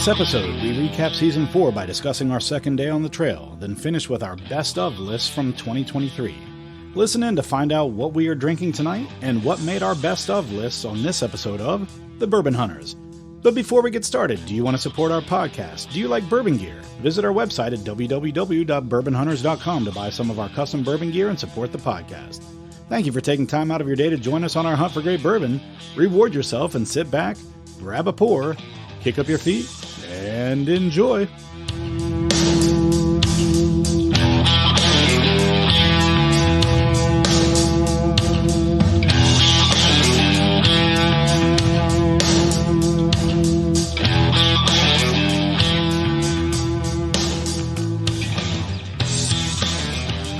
this episode, we recap Season 4 by discussing our second day on the trail, then finish with our best of list from 2023. Listen in to find out what we are drinking tonight and what made our best of lists on this episode of The Bourbon Hunters. But before we get started, do you want to support our podcast? Do you like bourbon gear? Visit our website at www.bourbonhunters.com to buy some of our custom bourbon gear and support the podcast. Thank you for taking time out of your day to join us on our hunt for great bourbon. Reward yourself and sit back, grab a pour, kick up your feet, and enjoy.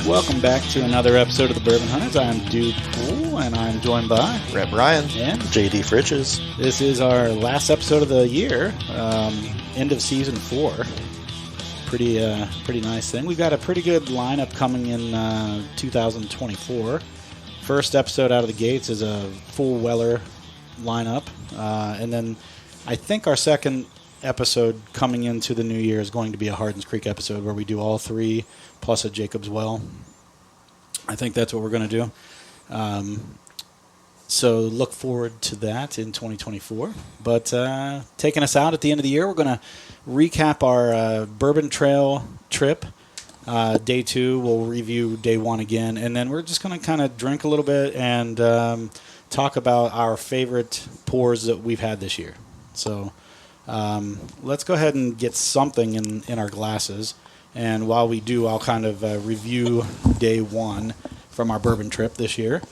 Welcome back to another episode of the Bourbon Hunters. I'm Dude Poole, and I'm joined by Rep Ryan and JD Fritches. This is our last episode of the year, end of Season 4. Pretty nice thing. We've got a pretty good lineup coming in 2024. First episode out of the gates is a full Weller lineup, and then I think our second episode coming into the new year is going to be a Hardins Creek episode where we do all three plus a Jacob's Well. I think that's what we're going to do. So look forward to that in 2024. But taking us out at the end of the year, we're going to recap our Bourbon Trail trip. Day 2, we'll review day 1 again. And then we're just going to kind of drink a little bit and talk about our favorite pours that we've had this year. So let's go ahead and get something in our glasses. And while we do, I'll kind of review day 1 from our bourbon trip this year.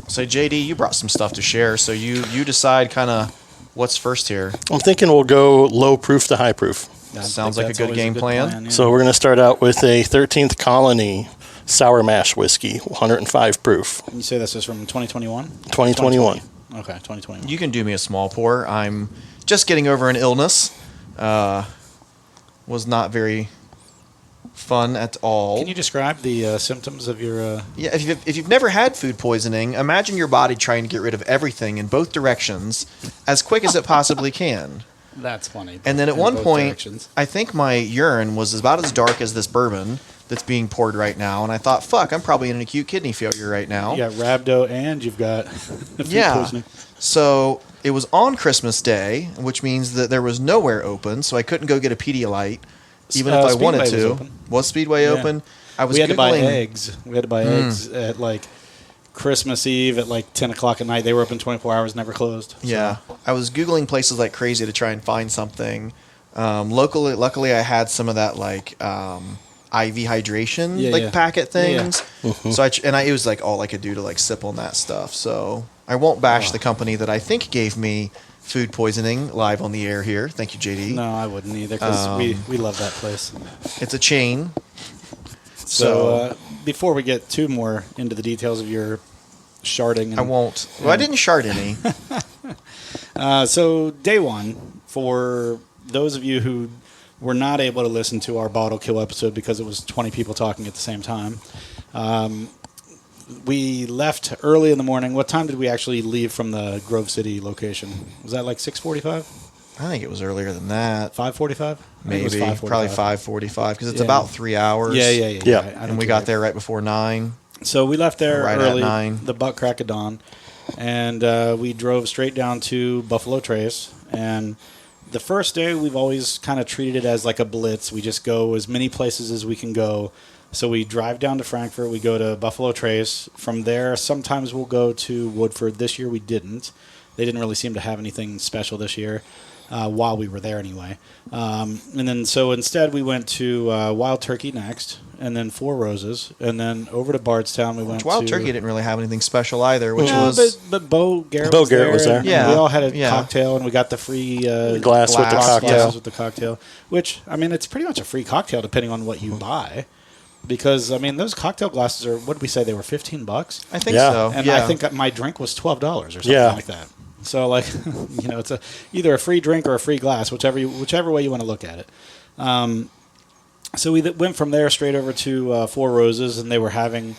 So JD, you brought some stuff to share, so you decide kind of what's first here. I'm thinking we'll go low proof to high proof. Sounds like a good game plan. Yeah. So we're going to start out with a 13th Colony sour mash whiskey, 105 proof. Can you say this is from 2021? 2021. Okay, 2021. You can do me a small pour. I'm just getting over an illness. Was not very fun at all. Can you describe the symptoms of your... Yeah, if you've never had food poisoning, imagine your body trying to get rid of everything in both directions as quick as it possibly can. That's funny. And then at one point, I think my urine was about as dark as this bourbon that's being poured right now, and I thought, fuck, I'm probably in an acute kidney failure right now. You got rhabdo and you've got food poisoning. So it was on Christmas Day, which means that there was nowhere open, so I couldn't go get a Pedialyte, even if I wanted to. Was Speedway open? We had to buy eggs. We had to buy eggs at like Christmas Eve at like 10 o'clock at night. They were open 24 hours, never closed. So. Yeah. I was Googling places like crazy to try and find something. Luckily, I had some of that like IV hydration packet things. Yeah. So it was like all I could do to like sip on that stuff. So I won't bash the company that I think gave me food poisoning live on the air here. Thank you, JD. No, I wouldn't either because we love that place. It's a chain. So before we get too more into the details of your sharding. I won't. Well, I didn't shard any. So day 1, for those of you who were not able to listen to our bottle kill episode because it was 20 people talking at the same time, we left early in the morning. What time did we actually leave from the Grove City location? Was that like 6:45? I think it was earlier than that. 5:45? Maybe. Probably 5:45 because it's about 3 hours. Yeah. And we got there right before 9. So we left there early, at 9. the butt crack of dawn, and we drove straight down to Buffalo Trace. And the first day, we've always kind of treated it as like a blitz. We just go as many places as we can go. So we drive down to Frankfort. We go to Buffalo Trace. From there, sometimes we'll go to Woodford. This year we didn't. They didn't really seem to have anything special this year. While we were there anyway. And then so instead we went to Wild Turkey next, and then Four Roses, and then over to Bardstown. Wild Turkey didn't really have anything special either, but Bo Garrett was there. Yeah. We all had a cocktail, and we got the free glass with the cocktail. Glasses with the cocktail, which, I mean, it's pretty much a free cocktail depending on what you buy. Because, I mean, those cocktail glasses are, what did we say, they were $15? I think so. And I think my drink was $12 or something like that. So, like, you know, it's either a free drink or a free glass, whichever way you want to look at it. So we went from there straight over to Four Roses, and they were having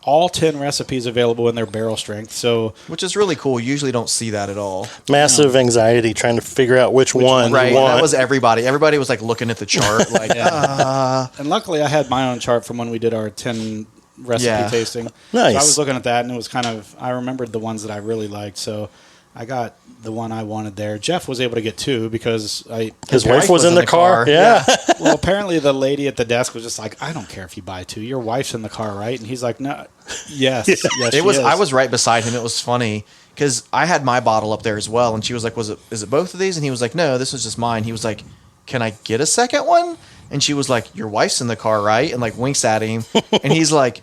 all 10 recipes available in their barrel strength. So, which is really cool. You usually don't see that at all. Massive anxiety trying to figure out which one Right, you want. that was everybody. Everybody was like looking at the chart, like, and luckily I had my own chart from when we did our 10 recipe tasting. Nice. So I was looking at that, and it was kind of, I remembered the ones that I really liked. So I got the one I wanted there. Jeff was able to get 2 because his wife was in the car. Yeah. Well, apparently the lady at the desk was just like, I don't care if you buy 2. Your wife's in the car, right? And he's like, no. Yes. Yes, it was. she is. I was right beside him. It was funny because I had my bottle up there as well, and she was like, is it both of these? And he was like, no, this was just mine. He was like, can I get a second one? And she was like, your wife's in the car, right? And like winks at him, and he's like,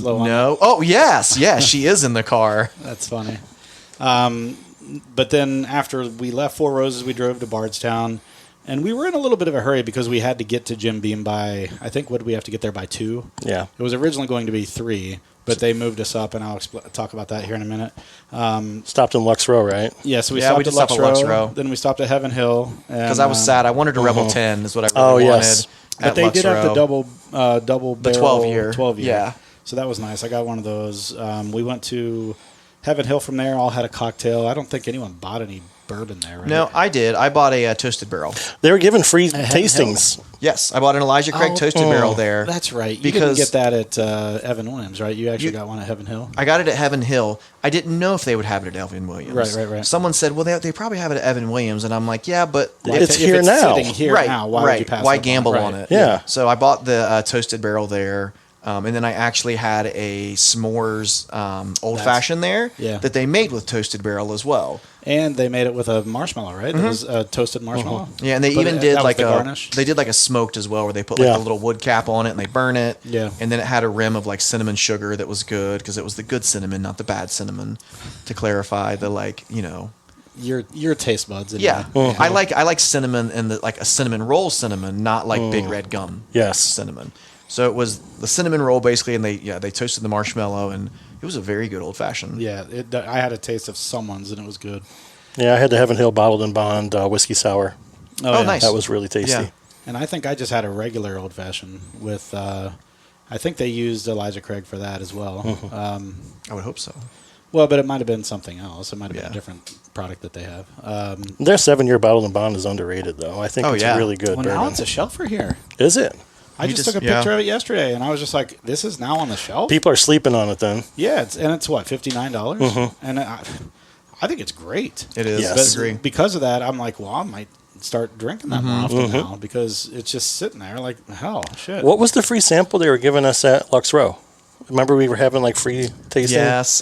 no. Oh, yes, she is in the car. That's funny. But then after we left Four Roses, we drove to Bardstown, and we were in a little bit of a hurry because we had to get to Jim Beam by, I think, what did we have to get there by 2? Yeah. It was originally going to be 3, but they moved us up, and I'll talk about that here in a minute. Stopped in Lux Row, right? Yeah, so we stopped at Lux Row. Then we stopped at Heaven Hill. Because I was sad. I wanted a Rebel 10 is what I really wanted. Yes. But they did have the double barrel. The 12-year. 12-year. Yeah. So that was nice. I got one of those. We went to Heaven Hill from there. All had a cocktail. I don't think anyone bought any bourbon there, right? No, I did. I bought a toasted barrel. They were giving free tastings. Yes, I bought an Elijah Craig toasted barrel there. That's right. You didn't get that at Evan Williams, right? You actually got one at Heaven Hill. I got it at Heaven Hill. I didn't know if they would have it at Evan Williams. Right. Someone said, well, they probably have it at Evan Williams. And I'm like, yeah, but It's here now. Sitting here now, why would you pass Why up gamble on on it? Yeah. So I bought the toasted barrel there. And then I actually had a s'mores old-fashioned there that they made with toasted barrel as well. And they made it with a marshmallow, right? It was a toasted marshmallow. Yeah, and they even did like garnish. They did like a smoked as well, where they put like a little wood cap on it and they burn it. Yeah. And then it had a rim of like cinnamon sugar that was good because it was the good cinnamon, not the bad cinnamon. To clarify, your taste buds. Yeah, I like cinnamon and like a cinnamon roll cinnamon, not like big red gum. Yes. Cinnamon. So it was the cinnamon roll basically, and they toasted the marshmallow, and it was a very good old fashioned. Yeah, I had a taste of someone's, and it was good. Yeah, I had the Heaven Hill Bottled and Bond whiskey sour. Oh, nice. That was really tasty. Yeah. And I think I just had a regular old fashioned with. I think they used Elijah Craig for that as well. I would hope so. Well, but it might have been something else. It might have been a different product that they have. Their 7-year Bottled and Bond is underrated, though. I think it's really good. Well, bourbon. now it's a shelfer here. Is it? I just took a picture of it yesterday, and I was just like, "This is now on the shelf." People are sleeping on it then. Yeah, it's what, $59, and I think it's great. It is. Yes. I agree. Because of that, I'm like, well, I might start drinking that more often now because it's just sitting there like hell. Shit. What was the free sample they were giving us at Lux Row? Remember we were having like free tasting? Yes.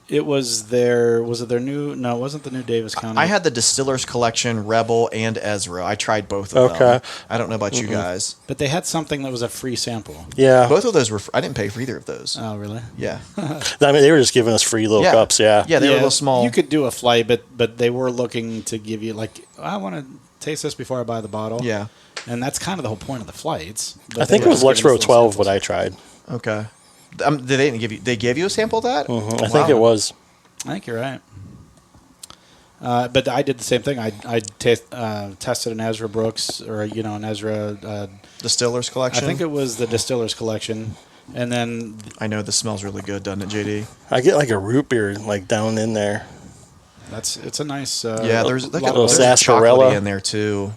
It was their. Was it their new? No, it wasn't the new Davis County. I had the Distillers Collection, Rebel, and Ezra. I tried both of them. I don't know about you guys. But they had something that was a free sample. Yeah. Both of those were. I didn't pay for either of those. Oh, really? Yeah. I mean, they were just giving us free little cups. Yeah. Yeah, they were a little small. You could do a flight, but they were looking to give you like, I want to taste this before I buy the bottle. Yeah. And that's kind of the whole point of the flights. I think it was Lux Row 12 what I tried. Okay. They didn't give you. They gave you a sample of that. I think it was. I think you're right. But I did the same thing. I tested an Ezra Brooks or an Ezra Distillers Collection. I think it was the Distillers Collection, and then I know this smells really good, doesn't it, JD? I get like a root beer like down in there. it's a nice. There's like a little sarsaparilla sarsaparilla in there too.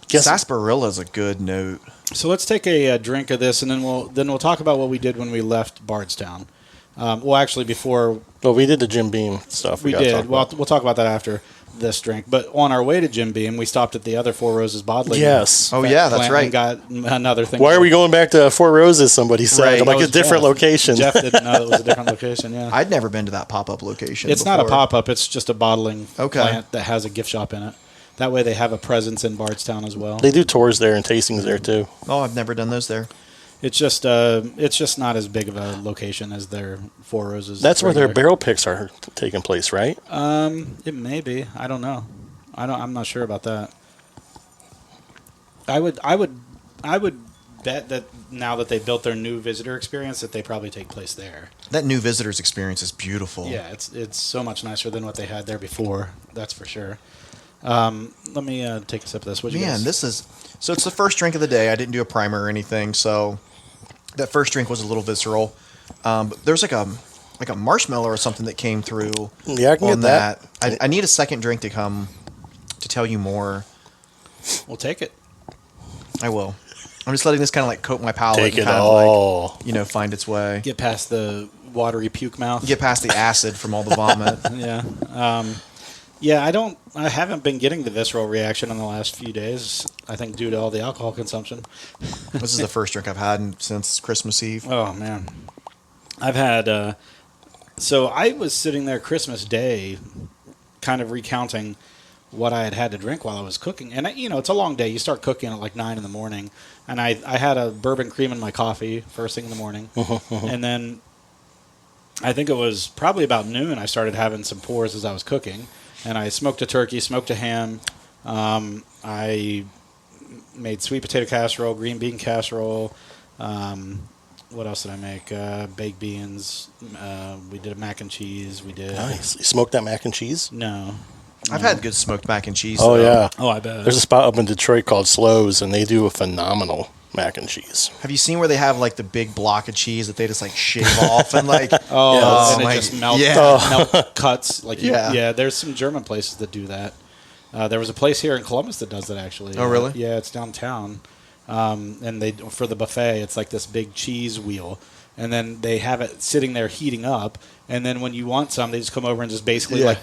Guess Sarsaparilla is a good note. So let's take a drink of this, and then we'll talk about what we did when we left Bardstown. Well, actually, before we did the Jim Beam stuff. We did. We'll talk about that after this drink. But on our way to Jim Beam, we stopped at the other Four Roses bottling. Yes. Oh yeah, that's right. And got another thing. Why are we going back to Four Roses? Somebody said. Right. I'm like a different location. Jeff didn't know it was a different location. Yeah. I'd never been to that pop-up location. It's not a pop-up. It's just a bottling Okay. plant that has a gift shop in it. That way they have a presence in Bardstown as well. They do tours there and tastings there too. Oh, I've never done those there. It's just not as big of a location as their Four Roses. That's where their barrel picks are taking place, right? It may be. I don't know. I'm not sure about that. I would bet that now that they built their new visitor experience that they probably take place there. That new visitors experience is beautiful. Yeah, it's so much nicer than what they had there before. That's for sure. Let me take a sip of this. What'd you guys? So it's the first drink of the day. I didn't do a primer or anything, so that first drink was a little visceral. But there's like a marshmallow or something that came through. Yeah, I can on get that. I need a second drink to come to tell you more. We'll take it. I will. I'm just letting this kind of like coat my palate Take and it kind all. of like, find its way. Get past the watery puke mouth. Get past the acid from all the vomit. Yeah. I haven't been getting the visceral reaction in the last few days. I think due to all the alcohol consumption. This is the first drink I've had since Christmas Eve. Oh man, I've had. So I was sitting there Christmas Day, kind of recounting what I had to drink while I was cooking, and it's a long day. You start cooking at like 9 in the morning, and I had a bourbon cream in my coffee first thing in the morning, and then I think it was probably about noon I started having some pours as I was cooking, and I smoked a turkey, smoked a ham, I made sweet potato casserole, green bean casserole. What else did I make? Baked beans. We did a mac and cheese. We did. Nice. You smoked that mac and cheese? No. I've had good smoked mac and cheese. Oh, though. yeah. Oh, I bet. There's a spot up in Detroit called Slows, and they do a phenomenal mac and cheese. Have you seen where they have like the big block of cheese that they just like shave off and like Oh, and my- it just melts. yeah. Melt cuts. Like Yeah. There's some German places that do that. There was a place here in Columbus that does that actually. Oh, really? Yeah, it's downtown. And they for the buffet, it's like this big cheese wheel, and then they have it sitting there heating up. And then when you want some, they just come over and just basically like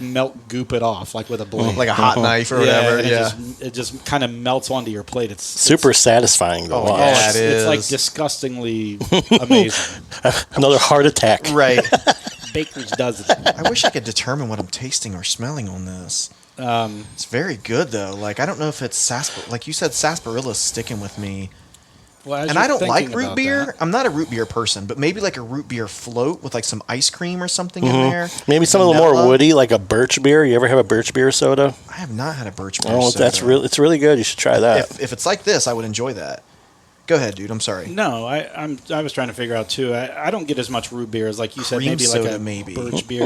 goop it off, like with a blade, like a hot knife or whatever. and Yeah. it just kind of melts onto your plate. It's Super satisfying to watch. yeah. it's, it it's like is. disgustingly amazing. Another heart attack. Right. Baker's does it. I wish I could determine what I'm tasting or smelling on this. It's very good though. Like I don't know if it's sarsaparilla. Like you said, sarsaparilla is sticking with me. Well, as And you're I don't like thinking root about beer. that- I'm not a root beer person, but maybe like a root beer float with like some ice cream or something in there. Maybe some of the more Vanilla. woody, like a birch beer. You ever have a birch beer soda? I have not had a birch beer. Oh, soda. it's really good. You should try that. If it's like this, I would enjoy that. Go ahead, dude. I'm sorry. No, I was trying to figure out too. I don't get as much root beer as like you said. Cream Maybe like soda, a maybe. birch beer.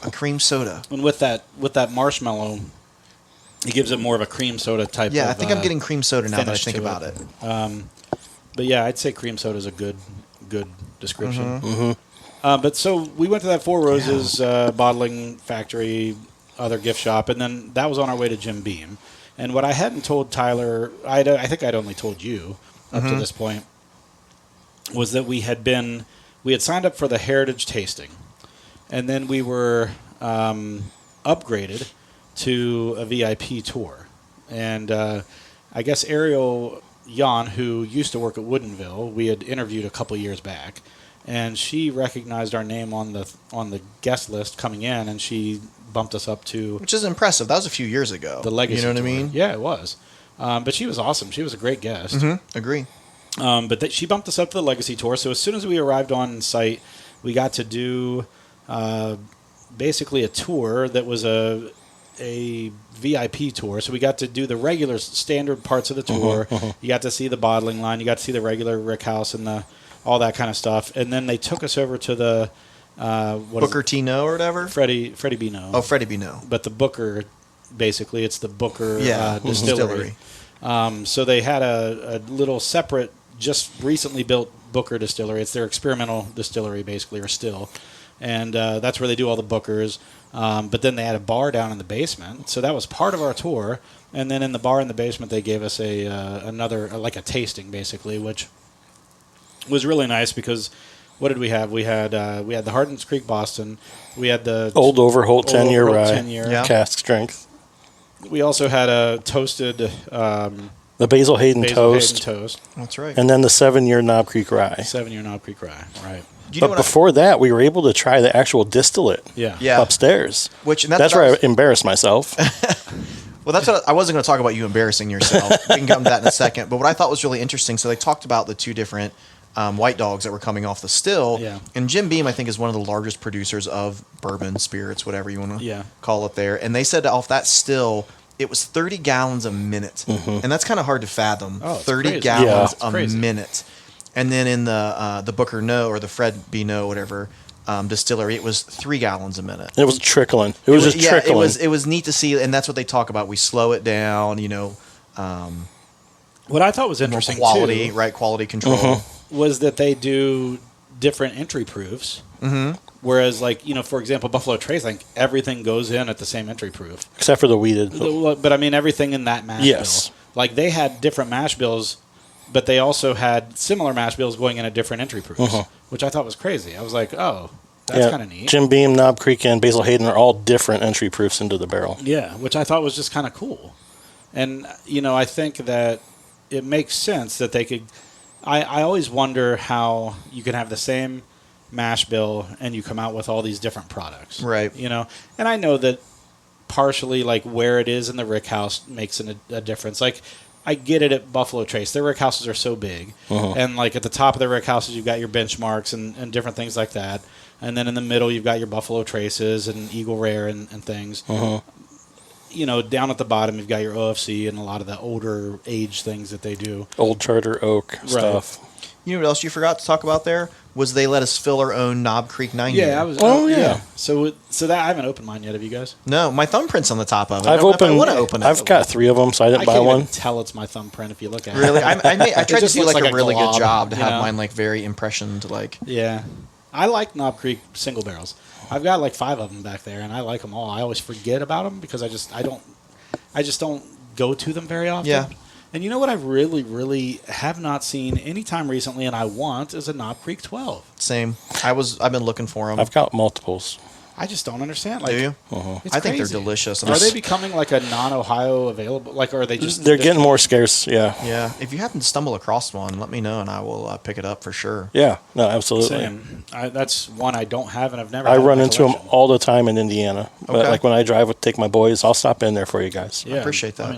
A cream soda. And with that marshmallow, it gives it more of a cream soda type. Yeah, of, I think I'm getting cream soda now that I finish think to about it. it. But yeah, I'd say cream soda is a good description. Mm-hmm. But so we went to that Four Roses bottling factory, other gift shop, and then that was on our way to Jim Beam. And what I hadn't told Tyler, I think I'd only told you up Mm-hmm. to this point, was that we had signed up for the Heritage Tasting, and then we were upgraded to a VIP tour. And I guess Ariel Jan, who used to work at Woodinville, we had interviewed a couple years back, and she recognized our name on the guest list coming in, and she bumped us up to Which is impressive. That was a few years ago. the Legacy. You know what I tour. mean? Yeah, it was. But she was awesome. She was a great guest. Mm-hmm. Agree. But she bumped us up to the Legacy tour. So as soon as we arrived on site, we got to do basically a tour that was a VIP tour. So we got to do the regular standard parts of the tour. You got to see the bottling line. You got to see the regular rick house and all that kind of stuff. And then they took us over to the Booker T. No or whatever. Freddie Bino. Oh, Freddie B. No. But the Booker, basically, it's the Booker Yeah, distillery. So they had a little separate, just recently built Booker distillery. It's their experimental distillery, basically, or still. And that's where they do all the Bookers. But then they had a bar down in the basement. So that was part of our tour. And then in the bar in the basement, they gave us a tasting, basically, which was really nice because what did we have? We had the Hardin's Creek Boston. We had the Old Overholt 10-year Overholt rye, 10-year. Yeah. cask strength. We also had a toasted The Basil Hayden Basil toast, Hayden toast. That's right. and then the 7-year Knob Creek rye. 7-year Knob Creek rye. Right. Do you know But what before that, we were able to try the actual distillate Yeah. Yeah. upstairs. Which and That's what where I was- embarrassed myself. Well, that's what I wasn't going to talk about you embarrassing yourself. We can come to that in a second. But what I thought was really interesting, so they talked about the two different white dogs that were coming off the still. Yeah. And Jim Beam, I think, is one of the largest producers of bourbon, spirits, whatever you want to call it there. And they said off that still, it was 30 gallons a minute. And that's kind of hard to fathom. Oh, it's 30 crazy. gallons Yeah. It's a crazy. minute. And then in the Booker No or the Fred B. No, whatever, distillery, it was 3 gallons a minute. It was trickling. It was just trickling. It was neat to see, and that's what they talk about. We slow it down, What I thought was more interesting quality, too right? Quality control. was that they do different entry proofs. Mm-hmm. Whereas, like, you know, for example, Buffalo Trace, like everything goes in at the same entry proof, except for the weeded. But I mean, everything in that mash Yes. bill. Like they had different mash bills, but they also had similar mash bills going in at different entry proofs, which I thought was crazy. I was like, oh, that's kind of neat. Jim Beam, Knob Creek, and Basil Hayden are all different entry proofs into the barrel. Yeah, which I thought was just kind of cool. And, you know, I think that it makes sense that they could. I always wonder how you can have the same mash bill and you come out with all these different products. Right. You know, and I know that partially, like, where it is in the rick house makes a difference. Like, I get it at Buffalo Trace. Their rick houses are so big. And, like, at the top of the rick houses, you've got your benchmarks and different things like that. And then in the middle, you've got your Buffalo Traces and Eagle Rare and things. You know, down at the bottom, you've got your OFC and a lot of the older age things that they do. Old Charter Oak stuff. You know what else you forgot to talk about there? Was they let us fill our own Knob Creek 9 year. Yeah, I was. yeah. So that I haven't opened mine yet. Have you guys? No, my thumbprint's on the top of it. I've I want to opened. open it. I've got 3 of them, so I didn't I buy can't one. even tell it's my thumbprint if you look at it. Really? I tried to just do looks like like a a really glob, good job to you have know? mine like very impressioned. Like Yeah, I like Knob Creek single barrels. I've got like 5 of them back there, and I like them all. I always forget about them because I just don't go to them very often. Yeah. And you know what I really, really have not seen anytime recently, and I want is a Knob Creek 12. same. I've been looking for them. I've got multiples. I just don't understand. Like, Do you? It's I think they're crazy. delicious. And Are I'm they becoming like a non-Ohio available? Like, or are they just? They're getting more scarce. Yeah. Yeah. If you happen to stumble across one, let me know and I will pick it up for sure. Yeah. No, absolutely. Same. That's one I don't have, and I've never. I had in run my into them collection. all the time in Indiana. But Okay. like when I drive with take my boys, I'll stop in there for you guys. Yeah, appreciate that. Let me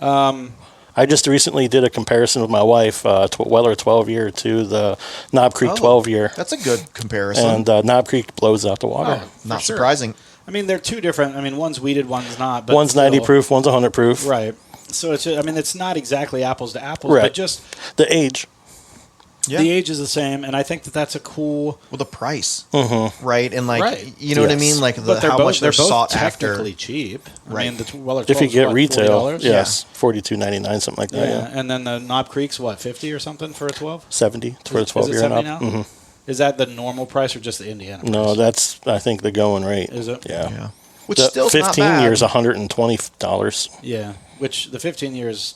know. I just recently did a comparison with my wife, Weller 12 year to the Knob Creek 12 year. That's a good comparison. And Knob Creek blows out the water. Oh, Not for sure. surprising. I mean, they're two different. I mean, one's weeded, one's not. But One's 90 still- proof, one's 100 proof. Right. So it's. I mean, it's not exactly apples to apples, Right. but just The age. Yeah. the age is the same, and I think that that's a cool. Well, the price, right? And like, Right. you know what I Yes. mean? Like But how much they're both sought technically after. cheap. Right. I mean, the Weller If you 12's get what, retail, $40? yes, $42.99, something like that. Yeah. Yeah. And then the Knob Creek's what, 50 or something for a 12? 70 for a 12 is it year and 70 up. now? Mhm. Is that the normal price or just the Indiana price? No, that's I think the going rate. Is it? Yeah. Yeah, which The still 15 not bad. years, $120. Yeah. Which the 15 years,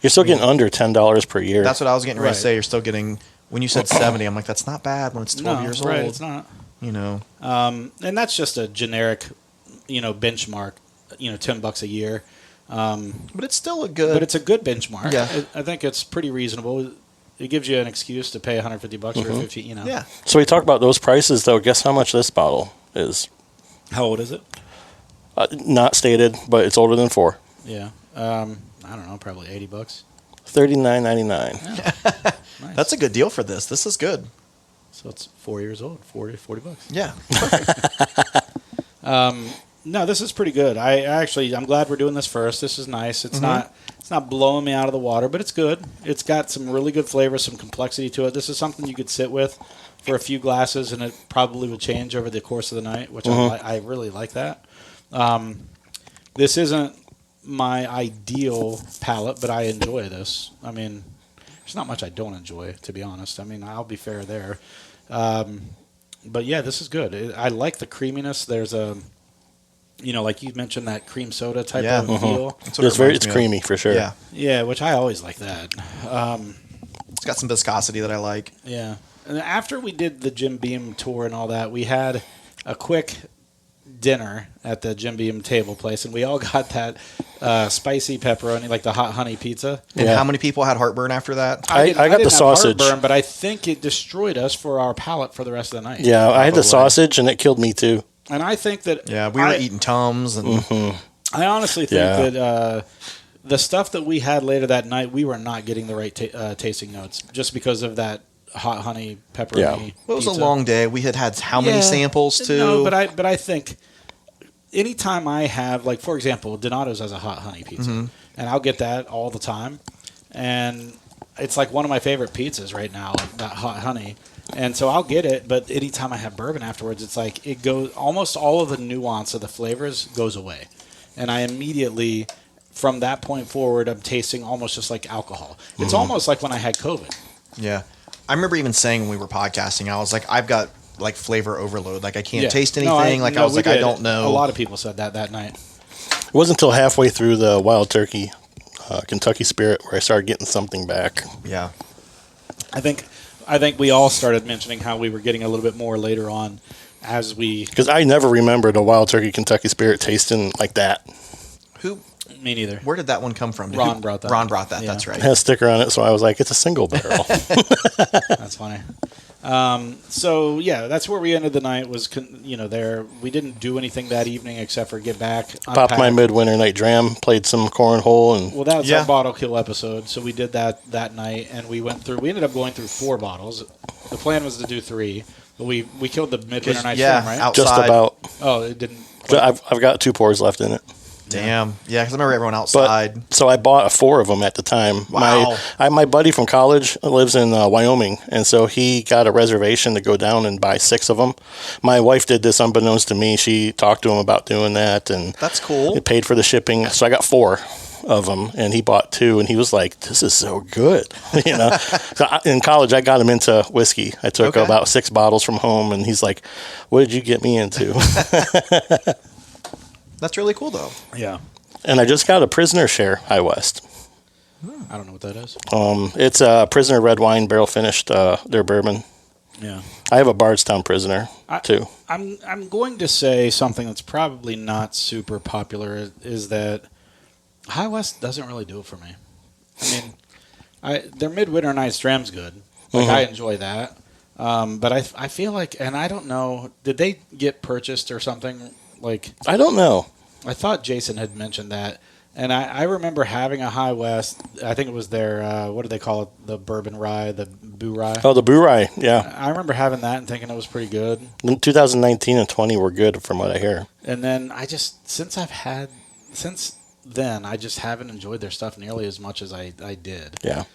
You're still getting under $10 per year. That's what I was getting ready Right. to say. You're still getting. When you said 70, I'm like, that's not bad when it's 12 years old. right, it's not. You know. And that's just a generic, benchmark, $10 a year. But it's still a good. But it's a good benchmark. Yeah. I think it's pretty reasonable. It gives you an excuse to pay $150 for 50, yeah. So we talk about those prices, though. Guess how much this bottle is? How old is it? Not stated, but it's older than 4. Yeah. I don't know, probably $80. $39.99. Nice. That's a good deal for this. This is good. So it's 4 years old, $40. Yeah. No, this is pretty good. I'm glad we're doing this first. This is nice. It's not blowing me out of the water, but it's good. It's got some really good flavor, some complexity to it. This is something you could sit with for a few glasses, and it probably would change over the course of the night, which I really like that. This isn't my ideal palate, but I enjoy this. I mean, there's not much I don't enjoy, to be honest. I mean, I'll be fair there. But yeah, this is good. I like the creaminess. There's a, like you mentioned, that cream soda type Yeah. of feel. That's what it It's reminds me of. creamy for sure. Yeah. Yeah, which I always like that. It's got some viscosity that I like. Yeah. And after we did the Jim Beam tour and all that, we had a quick dinner at the Jim Beam table place, and we all got that spicy pepperoni, like the hot honey pizza. And Yeah. how many people had heartburn after that? I got didn't the have sausage. heartburn, but I think it destroyed us for our palate for the rest of the night. Yeah, I had the Probably. sausage, and it killed me too. And I think that Yeah, we were eating Tums and I honestly think Yeah. that the stuff that we had later that night, we were not getting the right tasting notes just because of that hot honey pepperoni. Yeah. it was a pizza. long day. We had how many Yeah. samples too? No, but I think anytime I have, like, for example, Donato's has a hot honey pizza, and I'll get that all the time, and it's like one of my favorite pizzas right now, that hot honey. And so I'll get it, but anytime I have bourbon afterwards, it's like it goes, almost all of the nuance of the flavors goes away. And I immediately, from that point forward, I'm tasting almost just like alcohol. It's almost like when I had COVID. Yeah. I remember even saying when we were podcasting, I was like, I've got like flavor overload. Like I can't Yeah. taste No, anything. I was like, I don't know. A lot of people said that night. It wasn't until halfway through the Wild Turkey Kentucky Spirit where I started getting something back. Yeah. I think we all started mentioning how we were getting a little bit more later on as we. Because I never remembered a Wild Turkey Kentucky Spirit tasting like that. Who? Me neither. Where did that one come from? Ron brought that. Ron brought that. Yeah. That's right. It had a sticker on it, so I was like, it's a single barrel. That's funny. So yeah, that's where we ended the night. Was there we didn't do anything that evening except for get back, Popped my unpack. midwinter night dram, played some cornhole, and Well, that was Yeah. our bottle kill episode, so we did that night, and we ended up going through 4 bottles. The plan was to do 3, but we killed the midwinter night storm, right? out- just outside. about. Oh, it didn't. I've got 2 pours left in it. Damn. Yeah, because I remember everyone But outside. so I bought 4 of them at the time. Wow. My buddy from college lives in Wyoming, and so he got a reservation to go down and buy 6 of them. My wife did this unbeknownst to me. She talked to him about doing that, and That's cool. it paid for the shipping. So I got 4 of them, and he bought 2, and he was like, "This is so good," So in college, I got him into whiskey. I took Okay. about 6 bottles from home, and he's like, "What did you get me into?" That's really cool, though. Yeah, And I just got a Prisoner Share High West. I don't know what that is. It's a Prisoner red wine barrel finished. Their bourbon. Yeah, I have a Bardstown Prisoner too. I'm going to say something that's probably not super popular is that High West doesn't really do it for me. I mean, their Midwinter Night's Dram's good. Like I enjoy that, but I feel like, and I don't know, did they get purchased or something? Like I don't know. I thought Jason had mentioned that, and I remember having a High West. I think it was their what do they call it? The bourbon rye, the boo rye. Oh, the Boo Rye, yeah. I remember having that and thinking it was pretty good. 2019 and 20 were good from what I hear. And then since then I just haven't enjoyed their stuff nearly as much as I did. Yeah.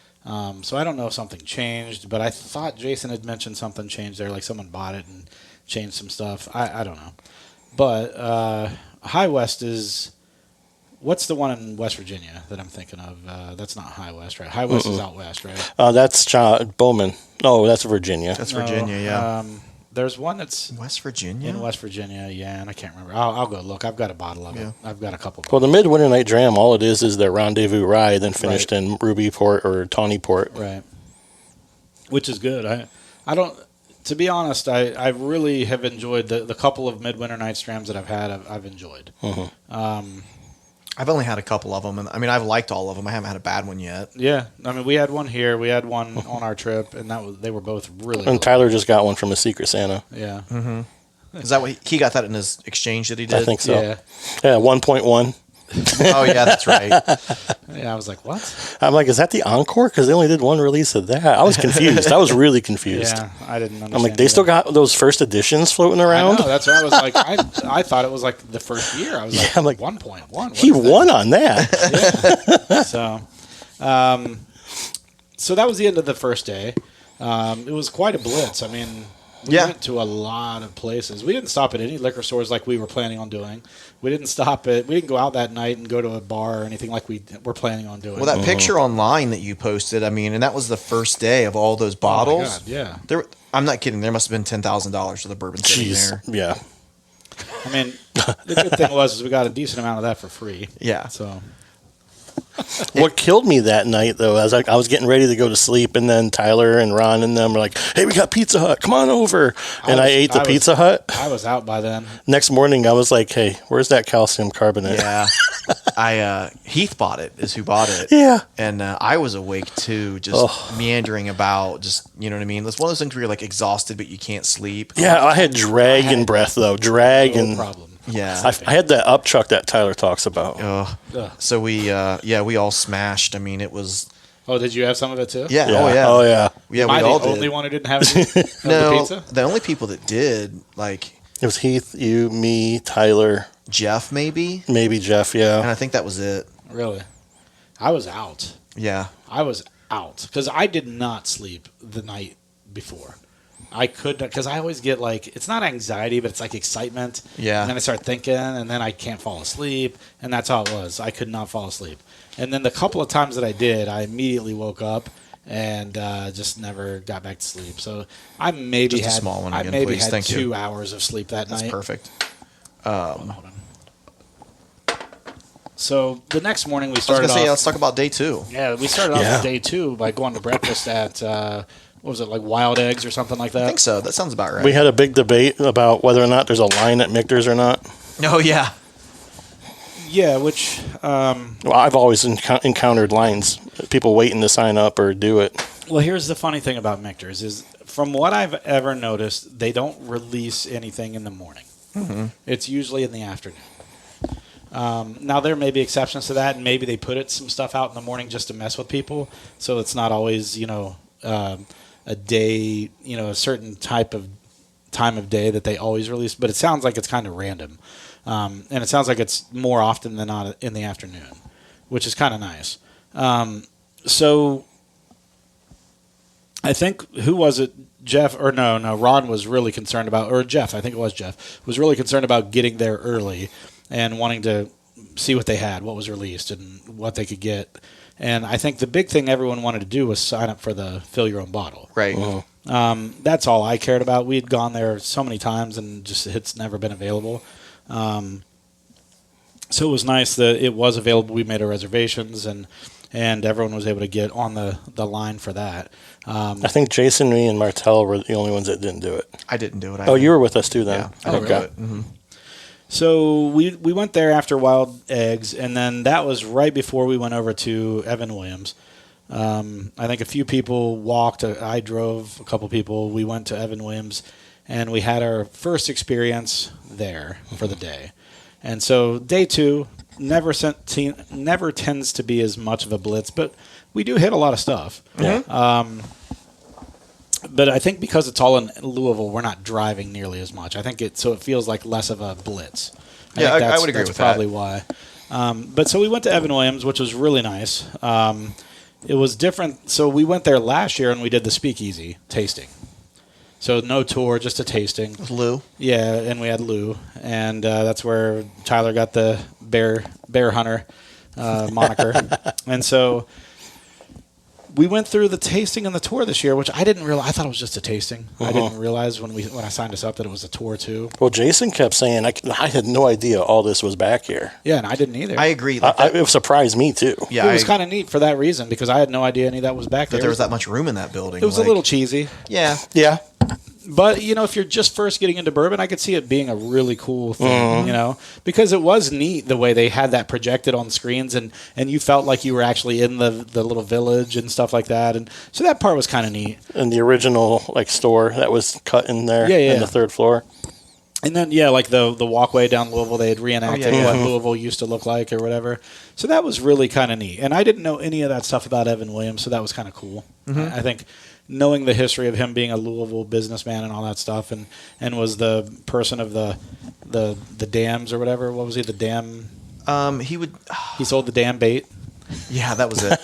So I don't know if something changed, but I thought Jason had mentioned something changed there, like someone bought it and changed some stuff. I don't know. But High West is, what's the one in West Virginia that I'm thinking of? That's not High West, right? High West is out west, right? That's Bowman. No, that's Virginia. That's Virginia, yeah. There's one that's West Virginia? in West Virginia, yeah, and I can't remember. I'll go look. I've got a bottle of Yeah. it. I've got a couple. Well, the Midwinter Night Dram, all it is their Rendezvous Rye, then finished in Ruby Port or Tawny Port. Right. Which is good. I don't. To be honest, I really have enjoyed the couple of Midwinter Night's Drams that I've had. I've enjoyed. I've only had a couple of them, and I mean, I've liked all of them. I haven't had a bad one yet. Yeah, I mean, we had one here. We had one on our trip, and they were both really. And good. Tyler just got one from a Secret Santa. Yeah. Is that what he got that in his exchange that he did? I think so. Yeah. Yeah, 1.1. Oh yeah, that's right. Yeah. I was like, what? I'm like, is that the Encore? Because they only did one release of that. I was confused. I was really confused. Yeah, I didn't understand. I'm like, they still got those first editions floating I around? know, that's what I was like. I thought it was like the first year. I was like, I'm like, 1.1. What He is that? won on that. So that was the end of the first day. It was quite a blitz. I mean, we Yeah. went to a lot of places. We didn't stop at any liquor stores like we were planning on doing. We didn't go out that night and go to a bar or anything like we were planning on doing. Well, that picture online that you posted, I mean, and that was the first day of all those Oh my bottles. God, yeah. I'm not kidding. There must have been $10,000 for the bourbon sitting there. Jeez. Yeah. I mean, the good thing was we got a decent amount of that for free. Yeah. So What killed me that night, though, as I was getting ready to go to sleep, and then Tyler and Ron and them were like, "Hey, we got Pizza Hut. Come on over." And I ate the Pizza Hut. I was out by then. Next morning, I was like, "Hey, where's that calcium carbonate?" Yeah. Heath bought it, is who bought it. Yeah. And I was awake too, just meandering about, just, you know what I mean? It's one of those things where you're like exhausted, but you can't sleep. Yeah, I had drag and breath, though. Drag No and. problem. Yeah. I had that up chuck that Tyler talks about. Ugh. So we all smashed. I mean, it was, Oh, did you have some of it too? yeah. Yeah. Oh, yeah. Oh, yeah. Yeah, Am I we the all did. only one who didn't have any of the No, pizza? the only people that did, like It was Heath, you, me, Tyler, Jeff maybe, maybe Jeff, and yeah. I think that was it. Really? I was out. Yeah. I was out because I did not sleep the night before. I could because I always get like, it's not anxiety, but it's like excitement. Yeah. And then I start thinking, and then I can't fall asleep, and that's how it was. I could not fall asleep. And then the couple of times that I did, I immediately woke up, and just never got back to sleep. So I maybe Just a had small one I again, maybe please. had Thank you. 2 hours of sleep that That's night. perfect. Hold on. So the next morning we I was started gonna say, off. let's talk about day 2. Yeah, we started off Yeah. with day 2 by going to breakfast at what was it, like Wild Eggs or something like that? I think so. That sounds about right. We had a big debate about whether or not there's a line at Michter's or not. Oh yeah. Yeah, which Well, I've always encountered lines, people waiting to sign up or do it. well, here's the funny thing about Michter's is from what I've ever noticed, they don't release anything in the morning. Mm-hmm. It's usually in the afternoon. Now there may be exceptions to that, and maybe they put some stuff out in the morning just to mess with people, so it's not always a day, a certain type of time of day that they always release. But it sounds like it's kind of random, and it sounds like it's more often than not in the afternoon, which is kind of nice. So I think who was it? Jeff or no, Ron was really concerned about, or Jeff, I think it was Jeff, was really concerned about getting there early and wanting to see what they had, what was released, and what they could get. And I think the big thing everyone wanted to do was sign up for the fill your own bottle. Right. That's all I cared about. We'd gone there so many times and just it's never been available. So it was nice that it was available. We made our reservations and everyone was able to get on the line for that. I think Jason, me, and Martell were the only ones that didn't do it. I didn't do it. Oh, you were with us too then? Yeah. I didn't do it. Mm-hmm. So we went there after Wild Eggs, and then that was right before we went over to Evan Williams. I think a few people walked. I drove a couple people. We went to Evan Williams, and we had our first experience there for the day. And so day 2 never tends to be as much of a blitz, but we do hit a lot of stuff. Yeah. But I think because it's all in Louisville, we're not driving nearly as much. I think it feels like less of a blitz. I would agree with that's probably why. But so we went to Evan Williams, which was really nice. It was different. So we went there last year and we did the speakeasy tasting. So no tour, just a tasting. With Lou. Yeah, and we had Lou, and that's where Tyler got the bear hunter moniker. And so we went through the tasting and the tour this year, which I didn't realize. I thought it was just a tasting. I didn't realize when I signed us up that it was a tour too. Well, Jason kept saying, I had no idea all this was back here. Yeah, and I didn't either. I agree. It surprised me too. Yeah, it was kind of neat for that reason because I had no idea any of that was back there. That there was that much room in that building. It was a little cheesy. Yeah. Yeah. But, if you're just first getting into bourbon, I could see it being a really cool thing, because it was neat the way they had that projected on screens and you felt like you were actually in the little village and stuff like that. And so that part was kind of neat. And the original store that was cut in there in the 3rd floor. And then, like the walkway down Louisville, they had reenacted what Louisville used to look like or whatever. So that was really kind of neat. And I didn't know any of that stuff about Evan Williams, so that was kind of cool. I think knowing the history of him being a Louisville businessman and all that stuff, and was the person of the dams or whatever. What was he? The dam. He sold the dam bait. Yeah, that was it.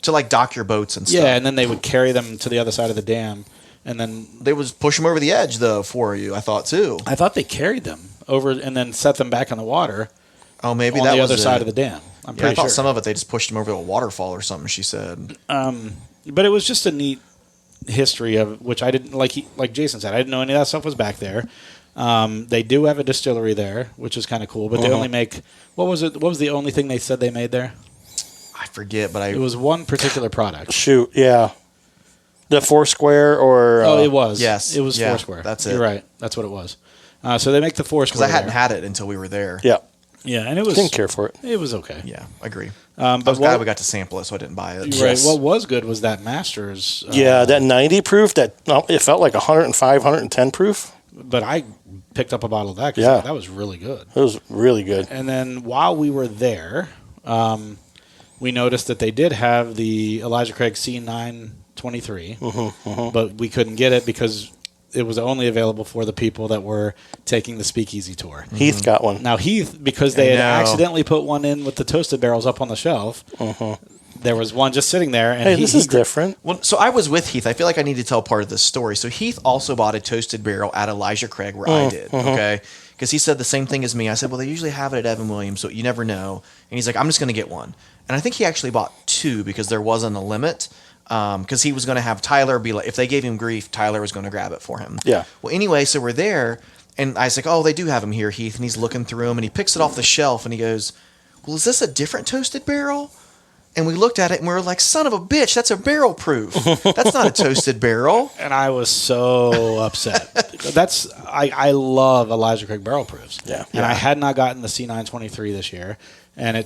To dock your boats and stuff. Yeah, and then they would carry them to the other side of the dam, and then they would push them over the edge though for you. I thought too. I thought they carried them over and then set them back on the water. Oh, maybe on that the was other side of the dam. I'm pretty I thought sure. some of it they just pushed them over a waterfall or something. She said. But it was just a neat history of which I didn't like Jason said, I didn't know any of that stuff was back there. They do have a distillery there, which is kind of cool, but they only make what was the only thing they said they made there? I forget, but it was one particular product. Shoot, yeah. The Foursquare or it was. Yes. It was Yeah, Foursquare. that's it. You're right. That's what it was. So they make the Foursquare. Because I hadn't had it until we were there. Yeah. Yeah, and it was Didn't care for it. It was okay. Yeah, I agree. But I was glad we got to sample it, so I didn't buy it. Right. What was good was that Masters. That 90 proof. It felt like 105, 110 proof. But I picked up a bottle of that because that was really good. It was really good. And then while we were there, we noticed that they did have the Elijah Craig C923, but we couldn't get it because it was only available for the people that were taking the Speakeasy tour. Heath got one. Now Heath, because they had accidentally put one in with the toasted barrels up on the shelf, there was one just sitting there. And hey, this is different. Well, so I was with Heath. I feel like I need to tell part of this story. So Heath also bought a toasted barrel at Elijah Craig where I did, okay? Because he said the same thing as me. I said, well, they usually have it at Evan Williams, so you never know. And he's like, I'm just going to get one. and I think he actually bought 2 because there wasn't a limit. Because he was going to have Tyler be like, if they gave him grief, Tyler was going to grab it for him. Yeah. Well, anyway, so we're there, and I was like, oh, they do have him here, Heath, and he's looking through them, and he picks it off the shelf, and he goes, well, is this a different toasted barrel? And we looked at it, and we were like, son of a bitch, that's a barrel proof. That's not a toasted barrel. And I was so upset. I love Elijah Craig barrel proofs. Yeah. And I had not gotten the C923 this year. And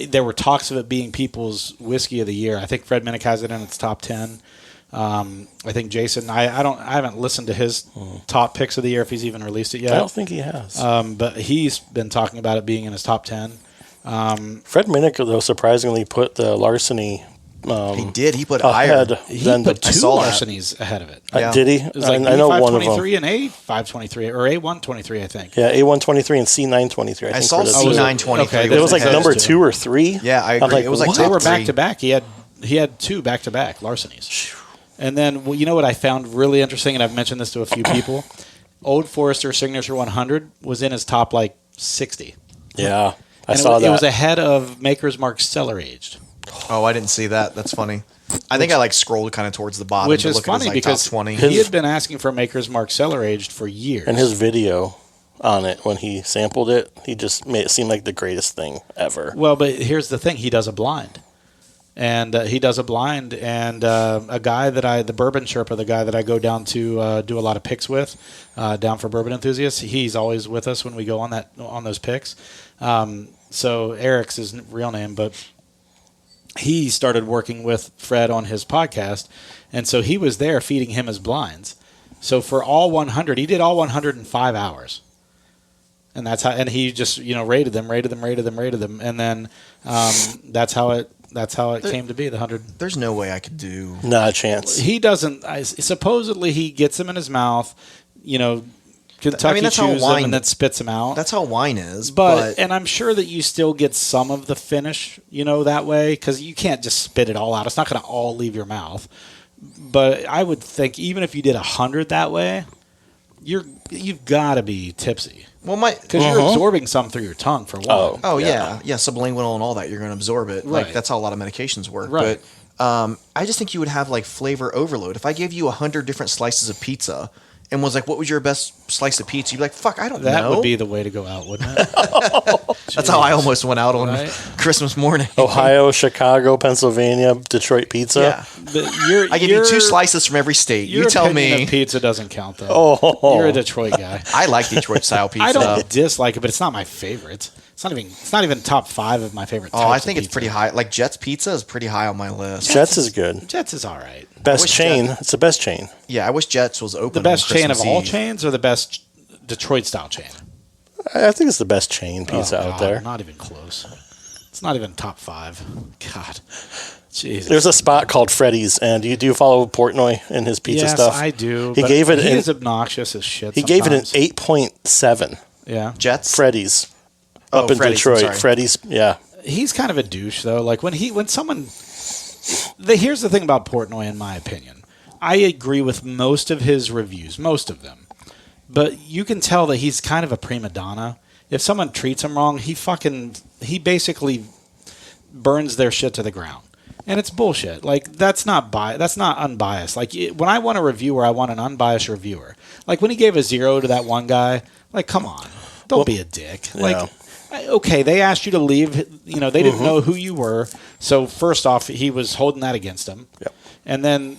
there were talks of it being people's whiskey of the year. I think Fred Minnick has it in its top 10. I think Jason. I haven't listened to his top picks of the year if he's even released it yet. I don't think he has. But he's been talking about it being in his top 10. Fred Minnick, though, surprisingly put the Larceny. He did. He put ahead iron. He than put the 2 saw that. larcenies ahead of it. Yeah. Did he? It was like I know one of them. B523 and A523 or A123, I think. Yeah, A123 and C923. I saw were the two. C923. Okay, It was like Those number two. 2 or 3. Yeah, I I'm agree. like, It was like what? They top were 3. back to back. He had 2 back to back larcenies. And then, well, you know what I found really interesting, and I've mentioned this to a few people. Old Forester Signature 100 was in his top like 60. Yeah, I And saw that. It was ahead of Maker's Mark Cellar Aged, Oh, I didn't see that. That's funny. I think I like scrolled kind of towards the bottom which to is look at his funny like because top 20. he had been asking for Maker's Mark Cellar Aged for years. and his video on it when he sampled it, he just made it seem like the greatest thing ever. Well, but here's the thing: he does a blind, and a guy that the Bourbon Sherpa, the guy that I go down to do a lot of picks with, down for Bourbon Enthusiasts. He's always with us when we go on those picks. So Eric's his real name, but he started working with Fred on his podcast, and so he was there feeding him his blinds. So for all 100, he did all 100 in 5 hours. And that's how, and he just rated them, and then that's how it came to be the 100. There's no way I could do. Not a chance. He doesn't. Supposedly he gets them in his mouth, Kentucky that's how chews them wine- and then spits them out. That's how wine is. But and I'm sure that you still get some of the finish, that way, because you can't just spit it all out. It's not going to all leave your mouth. But I would think even if you did 100 that way, you've got to be tipsy. Well, Because you're absorbing some through your tongue, for one. Oh yeah, sublingual and all that. You're going to absorb it. Right. Like that's how a lot of medications work. Right. But I just think you would have like flavor overload. If I gave you 100 different slices of pizza and was like, "What was your best slice of pizza?" You'd be like, "Fuck, I don't know." That would be the way to go out, wouldn't it? That's how I almost went out on Right. Christmas morning. Ohio, Chicago, Pennsylvania, Detroit pizza. Yeah. I give you 2 slices from every state. You Your tell opinion me. of pizza doesn't count, though. Oh. You're a Detroit guy. I like Detroit style pizza. I don't dislike it, but it's not my favorite. It's not even top 5 of my favorite. Oh, I types think of it's pretty high. Like Jet's Pizza is pretty high on my list. Jets is good. Jets is all right. Best wish chain. Jet- It's the best chain. Yeah, I wish Jet's was open. The best on chain of Christmas all Eve. chains, or the best Detroit style chain? I think it's the best chain pizza Oh, out God, there. Not even close. It's not even top 5. God, Jesus. There's a spot called Freddy's, and do you follow Portnoy and his pizza yes, stuff? I do. He but gave it He an- is obnoxious as shit. He gave it an sometimes. 8.7. Yeah, Jets. Freddy's Oh, up in Freddy's, I'm Detroit. sorry. Freddy's, yeah. he's kind of a douche though. Like when someone. Here's the thing about Portnoy, in my opinion. I agree with most of his reviews, most of them, but you can tell that he's kind of a prima donna. If someone treats him wrong, he basically burns their shit to the ground. And it's bullshit. Like that's not unbiased. Like when I want a reviewer, I want an unbiased reviewer. Like when he gave a 0 to that one guy, like come on, don't be a dick. Yeah. Like okay, they asked you to leave. They didn't know who you were. So first off, he was holding that against him. Yep. And then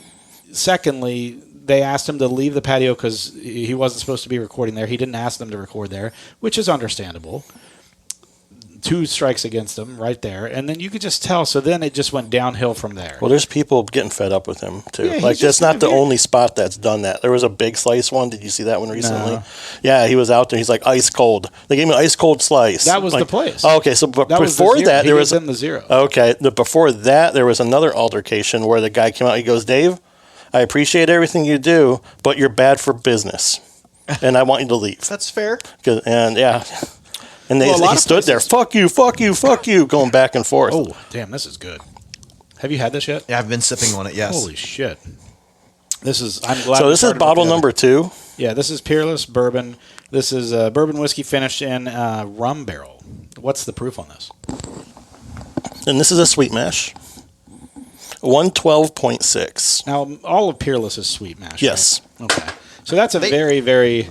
secondly, they asked him to leave the patio because he wasn't supposed to be recording there. He didn't ask them to record there, which is understandable. 2 strikes against him right there, and then you could just tell. So then it just went downhill from there. Well, there's people getting fed up with him too. Yeah, he's like just that's not the weird. only spot that's done that. There was a big slice one. Did you see that one recently? No. Yeah, he was out there. He's like ice cold. They gave him an ice cold slice. That was Like, the place. Oh, okay, so but That was the before 0. that He there gave was them the 0. okay. Before that there was another altercation where the guy came out. He goes, "Dave, I appreciate everything you do, but you're bad for business, and I want you to leave." That's fair. And yeah. And Well, a lot he of stood there, places- fuck you, fuck you, fuck you, going back and forth. Oh, damn, this is good. Have you had this yet? Yeah, I've been sipping on it. Yes. Holy shit. I'm glad. So we this is started with bottle the other- number 2. Yeah, this is Peerless Bourbon. This is bourbon whiskey finished in rum barrel. What's the proof on this? And this is a sweet mash. 112.6. Now, all of Peerless is sweet mash. Yes. Right? Okay. So that's a very, very,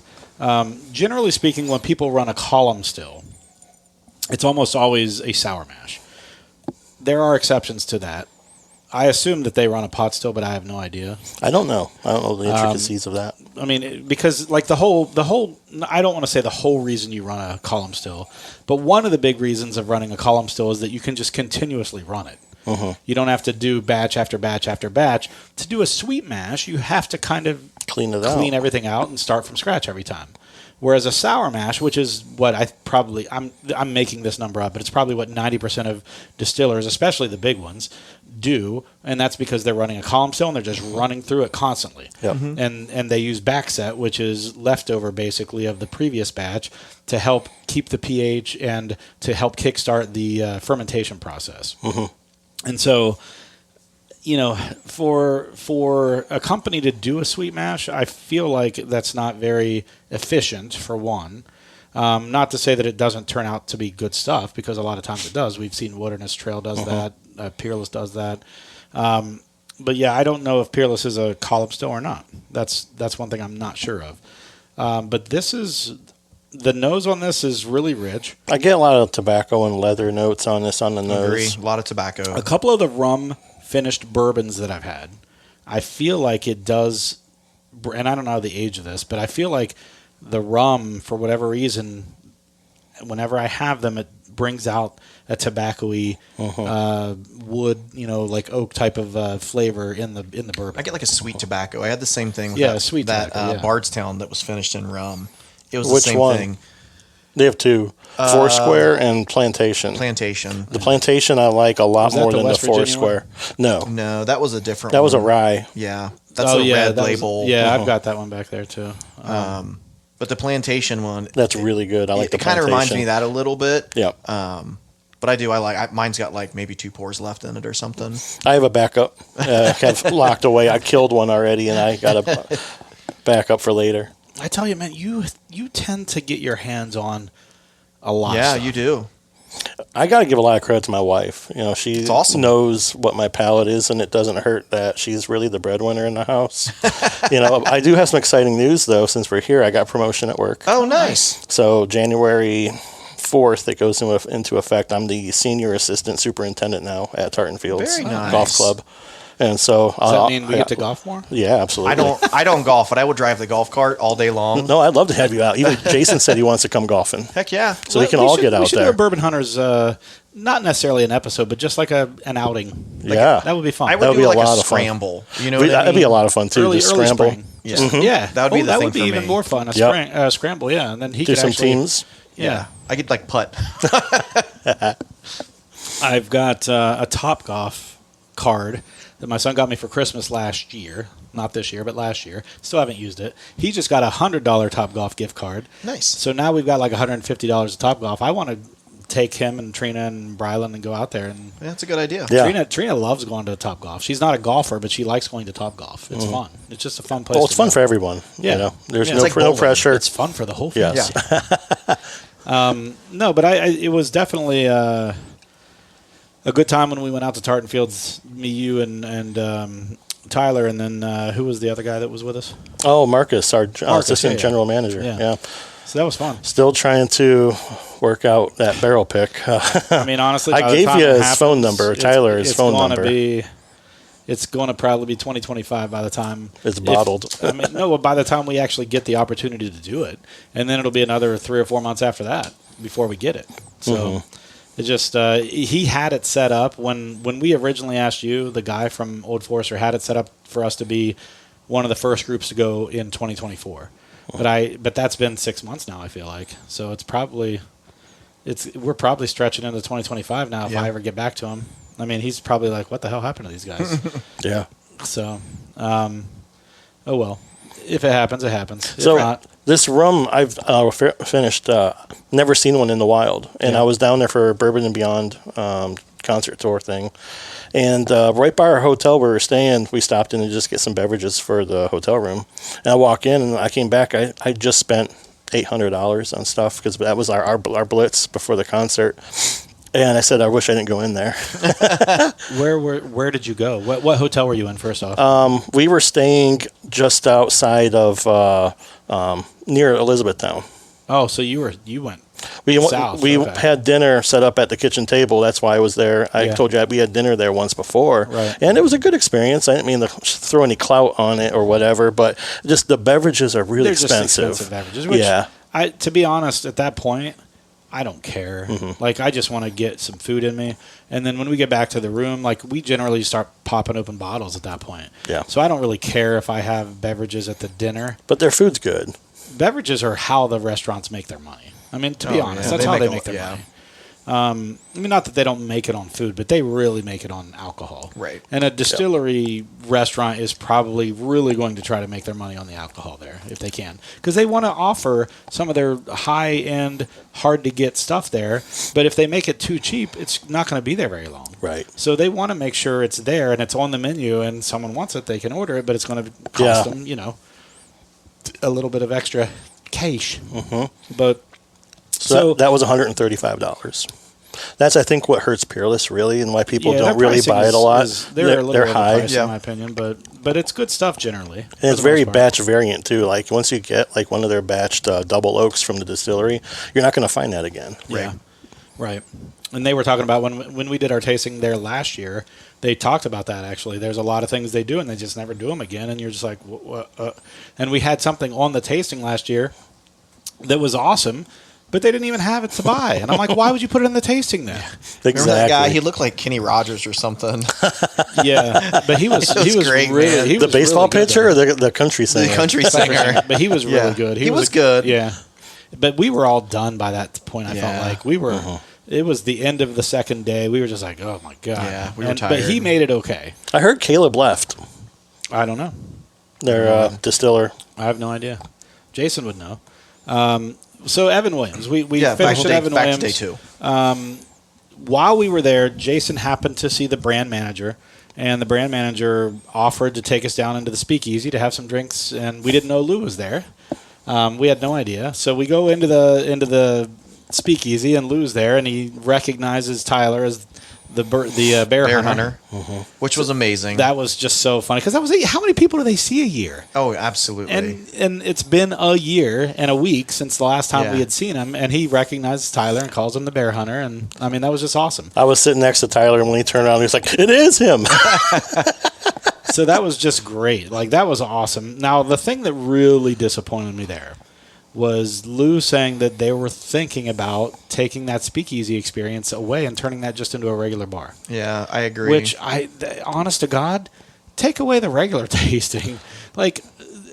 generally speaking, when people run a column still, it's almost always a sour mash. There are exceptions to that. I assume that they run a pot still, but I have no idea. I don't know. I don't know the intricacies of that. I mean, because like the whole, I don't want to say the whole reason you run a column still, but one of the big reasons of running a column still is that you can just continuously run it. You don't have to do batch after batch after batch. To do a sweet mash, you have to kind of Clean everything out and start from scratch every time. Whereas a sour mash, which is what I'm making this number up, but it's probably what 90% of distillers, especially the big ones, do, and that's because they're running a column still and they're just running through it constantly. Yep. And they use backset, which is leftover basically of the previous batch, to help keep the pH and to help kickstart the fermentation process. And so, you know, for a company to do a sweet mash, I feel like that's not very efficient, for one. Not to say that it doesn't turn out to be good stuff, because a lot of times it does. We've seen Wilderness Trail does that. Peerless does that. But yeah, I don't know if Peerless is a column still or not. That's one thing I'm not sure of. But the nose on this is really rich. I get a lot of tobacco and leather notes on this on the nose. Agree. A lot of tobacco. A couple of the rum finished bourbons that I've had, I feel like it does, and I don't know the age of this, but I feel like the rum, for whatever reason, whenever I have them, it brings out a tobacco-y wood, like oak type of flavor in the bourbon. I get like a sweet tobacco. I had the same thing with sweet that tobacco, yeah. Bardstown that was finished in rum. It was Which the same one? thing. They have two, Foursquare and Plantation. Plantation. The Plantation I like a lot more than the West Virginia Foursquare. No, No, that was a different that one. was a rye. Yeah. That's the red label. I've got that one back there too. But the Plantation one. That's really good. I like the It kind of Plantation. reminds me of that a little bit. Yeah. But I like mine's got like maybe 2 pours left in it or something. I have a backup. Kind of locked away. I killed one already, and I got a backup for later. I tell you, man, you tend to get your hands on a lot. Yeah, of stuff. you do. I got to give a lot of credit to my wife. She awesome. knows what my palate is, and it doesn't hurt that she's really the breadwinner in the house. I do have some exciting news, though. Since we're here, I got promotion at work. Oh, nice. So January 4th, it goes into effect. I'm the senior assistant superintendent now at Tartan Fields Very nice. Golf Club. And so Does that mean we get to golf more? Yeah, absolutely. I don't golf, but I would drive the golf cart all day long. No, I'd love to have you out. Even Jason said he wants to come golfing. Heck yeah. So we can all get out we should there. do a Bourbon Hunters, not necessarily an episode, but just like an outing. Yeah. That would be fun. I would That would do be a like lot a of fun. scramble. You know what I That'd mean? be a lot of fun, too. early Just scramble. spring. Yeah. Yeah. That would be the that thing would be for even me. more fun. Yep. Scramble, yeah. And then he Do could some actually, teams. Yeah. I could like putt. I've got a Topgolf card that my son got me for Christmas last year. Not this year, but last year. Still haven't used it. He just got a $100 Topgolf gift card. Nice. So now we've got like $150 of Topgolf. I want to take him and Trina and Brylan and go out there. And Yeah, that's a good idea. Yeah. Trina loves going to Topgolf. She's not a golfer, but she likes going to Topgolf. It's fun. It's just a fun place. Well, it's to fun go. for everyone. Yeah. There's Yeah, no, it's like no bowling. pressure. It's fun for the whole family. Yes. No, but it was definitely a good time when we went out to Tartan Fields. Me, you, and Tyler, and then who was the other guy that was with us? Oh, Marcus, our assistant yeah. general manager. Yeah. Yeah. So that was fun. Still trying to work out that barrel pick. I mean, honestly, I by the gave time you it his happens, phone number, Tyler, his phone gonna number. It's going to probably be 2025 by the time It's bottled. By the time we actually get the opportunity to do it, and then it'll be another 3 or 4 months after that before we get it. So it just he had it set up when we originally asked you, the guy from Old Forester had it set up for us to be one of the first groups to go in 2024. But that's been 6 months now, I feel like. So we're probably stretching into 2025 now if I ever get back to him. I mean, he's probably like, what the hell happened to these guys? Yeah. So, oh well. If it happens, it happens. If So not, this rum I've finished. Never seen one in the wild, and I was down there for Bourbon and Beyond concert tour thing, and right by our hotel where we were staying, we stopped in to just get some beverages for the hotel room. And I walk in, and I came back. I just spent $800 on stuff because that was our Blitz before the concert. And I said, I wish I didn't go in there. Where did you go? What hotel were you in first off? We were staying just outside of near Elizabethtown. Oh, so you went south. We okay. had dinner set up at the kitchen table. That's why I was there. I told you we had dinner there once before. Right. And it was a good experience. I didn't mean to throw any clout on it or whatever, but just the beverages are really expensive. Just expensive beverages, which to be honest, at that point, I don't care. Mm-hmm. Like, I just want to get some food in me. And then when we get back to the room, like, we generally start popping open bottles at that point. Yeah. So I don't really care if I have beverages at the dinner. But their food's good. Beverages are how the restaurants make their money. I mean, to be honest, that's how they make their money. I mean, not that they don't make it on food, but they really make it on alcohol. Right. And a distillery restaurant is probably really going to try to make their money on the alcohol there, if they can. Because they want to offer some of their high-end, hard-to-get stuff there. But if they make it too cheap, it's not going to be there very long. Right. So they want to make sure it's there and it's on the menu and someone wants it, they can order it, but it's going to cost them, a little bit of extra cash. Mm-hmm. But So that was $135. That's, I think, what hurts Peerless, really, and why people don't really buy it a lot. They're high, in my opinion, but it's good stuff generally. And it's very batch variant, too. Like, once you get, like, one of their batched double oaks from the distillery, you're not going to find that again. Yeah, right. And they were talking about when we did our tasting there last year, they talked about that, actually. There's a lot of things they do, and they just never do them again, and you're just like, what? And we had something on the tasting last year that was awesome, but they didn't even have it to buy. And I'm like, why would you put it in the tasting then? Exactly. Remember that guy? He looked like Kenny Rogers or something. Yeah, but he was great, really man. he The was baseball really good pitcher there. or the country singer? The country singer. But he was really good. He was good. Yeah. But we were all done by that point, I Yeah. felt like. We were it was the end of the second day. We were just like, oh my God. Yeah, we were But tired. he made it okay. I heard Caleb left. I don't know. Their distiller. I have no idea. Jason would know. So Evan Williams, we back finished to at Evan back Williams. to day 2. While we were there, Jason happened to see the brand manager, and the brand manager offered to take us down into the speakeasy to have some drinks, and we didn't know Lou was there. We had no idea. So we go into the speakeasy, and Lou's there, and he recognizes Tyler as the bear hunter. Which was amazing. That was just so funny because how many people do they see a year? Oh, absolutely. And it's been a year and a week since the last time Yeah. we had seen him, and he recognizes Tyler and calls him the bear hunter, and I mean that was just awesome. I was sitting next to Tyler, and when he turned around, he was like, "It is him." So that was just great. Like, that was awesome. Now, the thing that really disappointed me there was Lou saying that they were thinking about taking that speakeasy experience away and turning that just into a regular bar. Yeah, I agree. Which, honest to God, take away the regular tasting. Like,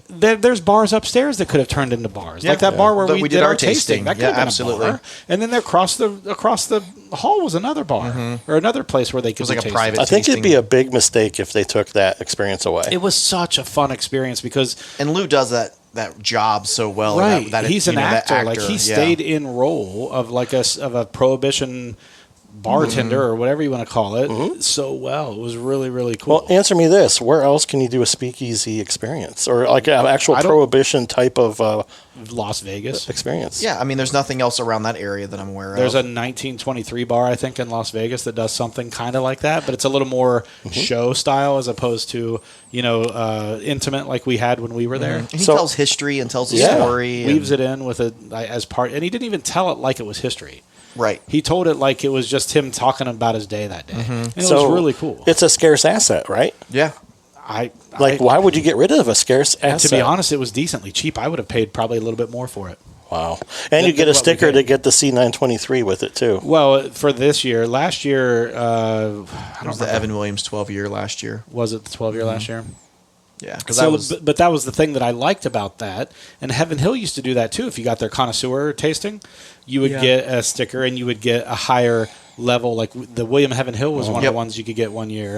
there's bars upstairs that could have turned into bars. Yeah. Like that bar where That we we did did our our tasting. tasting. That could Yeah, have been absolutely. a bar. And then across the hall was another bar or another place where they could was like do a tasting. private I think it'd tasting. be a big mistake if they took that experience away. It was such a fun experience because And Lou does that job so well. right, That he's an that actor. Like he stayed in role of a prohibition bartender or whatever you want to call it so well. It was really, really cool. Well, answer me this: where else can you do a speakeasy experience or like an actual prohibition type of Las Vegas. experience? Yeah, I mean, there's nothing else around that area that I'm aware There's of. a 1923 bar, I think, in Las Vegas that does something kind of like that, but it's a little more show style as opposed to, intimate like we had when we were there. He So- tells history and tells the Yeah. story. Weaves it in with it as part, and he didn't even tell it like it was history. Right. He told it like it was just him talking about his day that day. And it So was really cool. It's a scarce asset, right? Yeah. Why would you get rid of a scarce asset? To be honest, it was decently cheap. I would have paid probably a little bit more for it. Wow. And you Than get a what we sticker paid. to get the C923 with it too. Well, for this year, last year, I It don't was the remember. Evan Williams 12 year last year. Was it the 12-year last year? Yeah. Because So, that was. but that was the thing that I liked about that. And Heaven Hill used to do that too. If you got their connoisseur tasting, you would get a sticker and you would get a higher level. Like the William Heaven Hill was one of Yep. the ones you could get one year.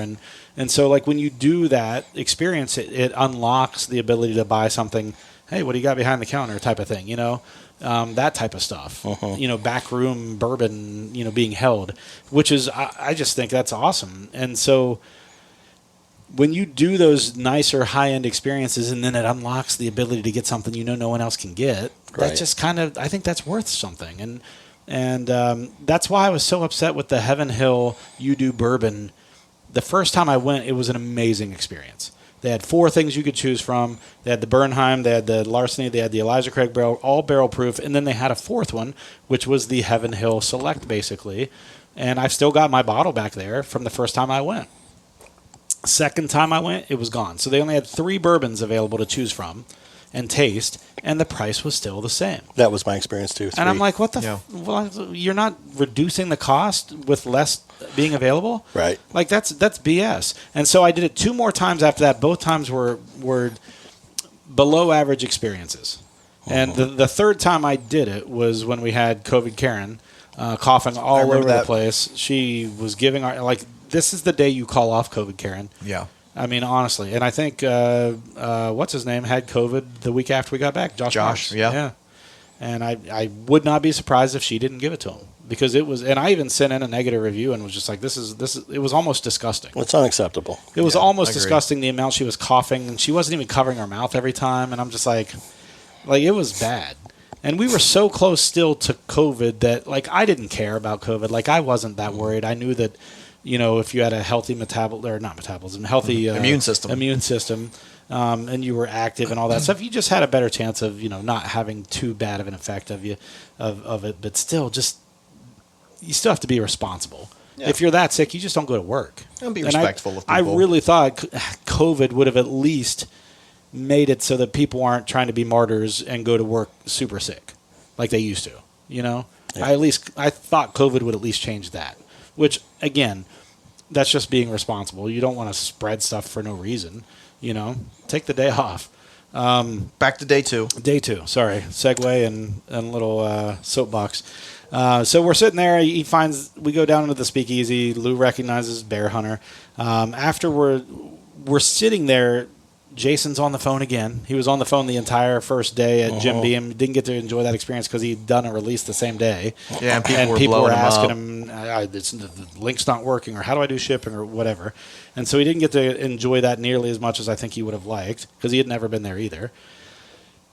And so like when you do that experience, it unlocks the ability to buy something. Hey, what do you got behind the counter type of thing, that type of stuff, backroom bourbon, being held, which is, I just think that's awesome. And so when you do those nicer high-end experiences and then it unlocks the ability to get something no one else can get, Right. that's just kind of, I think that's worth something. And And that's why I was so upset with the Heaven Hill You Do Bourbon. The first time I went, it was an amazing experience. They had 4 things you could choose from. They had the Bernheim, they had the Larceny, they had the Elijah Craig barrel, all barrel proof, and then they had a 4th one, which was the Heaven Hill Select, basically. And I've still got my bottle back there from the first time I went. Second time I went, it was gone. So they only had 3 bourbons available to choose from and taste, and the price was still the same. That was my experience too. 3. And I'm like, what the? Well, you're not reducing the cost with less being available, right? Like that's BS. And so I did it 2 more times after that. Both times were below average experiences. And the third time I did it was when we had COVID Karen coughing all over the place. She was giving this is the day you call off COVID Karen. Yeah. I mean, honestly. And I think, what's his name, had COVID the week after we got back. Josh, Marks. Yeah. And I would not be surprised if she didn't give it to him. Because it was, and I even sent in a negative review and was just like, this is, it was almost disgusting. It's unacceptable. It was almost disgusting, the amount she was coughing, and she wasn't even covering her mouth every time. And I'm just like, it was bad. And we were so close still to COVID that, I didn't care about COVID. I wasn't that worried. I knew that, if you had a healthy healthy immune system, and you were active and all that stuff, you just had a better chance of, not having too bad of an effect of it. But still, you still have to be responsible. Yeah. If you're that sick, you just don't go to work. And be respectful of people. I really thought COVID would have at least made it so that people aren't trying to be martyrs and go to work super sick like they used to. Yeah. I thought COVID would at least change that. Which, again, that's just being responsible. You don't want to spread stuff for no reason. Take the day off. Back to day 2. Day 2, sorry. Segue and a little soapbox. So we're sitting there. We go down into the speakeasy. Lou recognizes Bear Hunter. After we're sitting there, Jason's on the phone again. He was on the phone the entire first day at Jim Beam. Didn't get to enjoy that experience because he'd done a release the same day. Yeah, and people were asking him, the link's not working, or how do I do shipping, or whatever. And so he didn't get to enjoy that nearly as much as I think he would have liked because he had never been there either.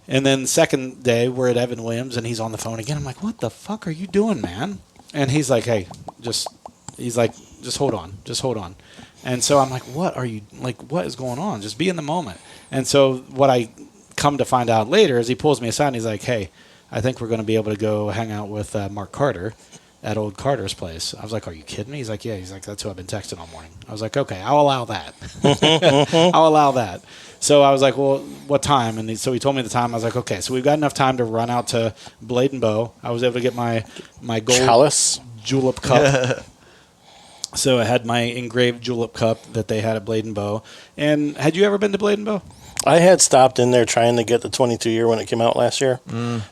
And then second day, we're at Evan Williams, and he's on the phone again. I'm like, what the fuck are you doing, man? And he's like, hey, just hold on. And so I'm like, what is going on? Just be in the moment. And so what I come to find out later is he pulls me aside and he's like, hey, I think we're going to be able to go hang out with Mark Carter at old Carter's place. I was like, are you kidding me? He's like, yeah. He's like, that's who I've been texting all morning. I was like, okay, I'll allow that. I'll allow that. So I was like, well, what time? And so he told me the time. I was like, okay, so we've got enough time to run out to Blade and Bow. I was able to get my gold chalice julep cup. So I had my engraved julep cup that they had at Blade and Bow. And had you ever been to Blade and Bow? I had stopped in there trying to get the 22-year when it came out last year,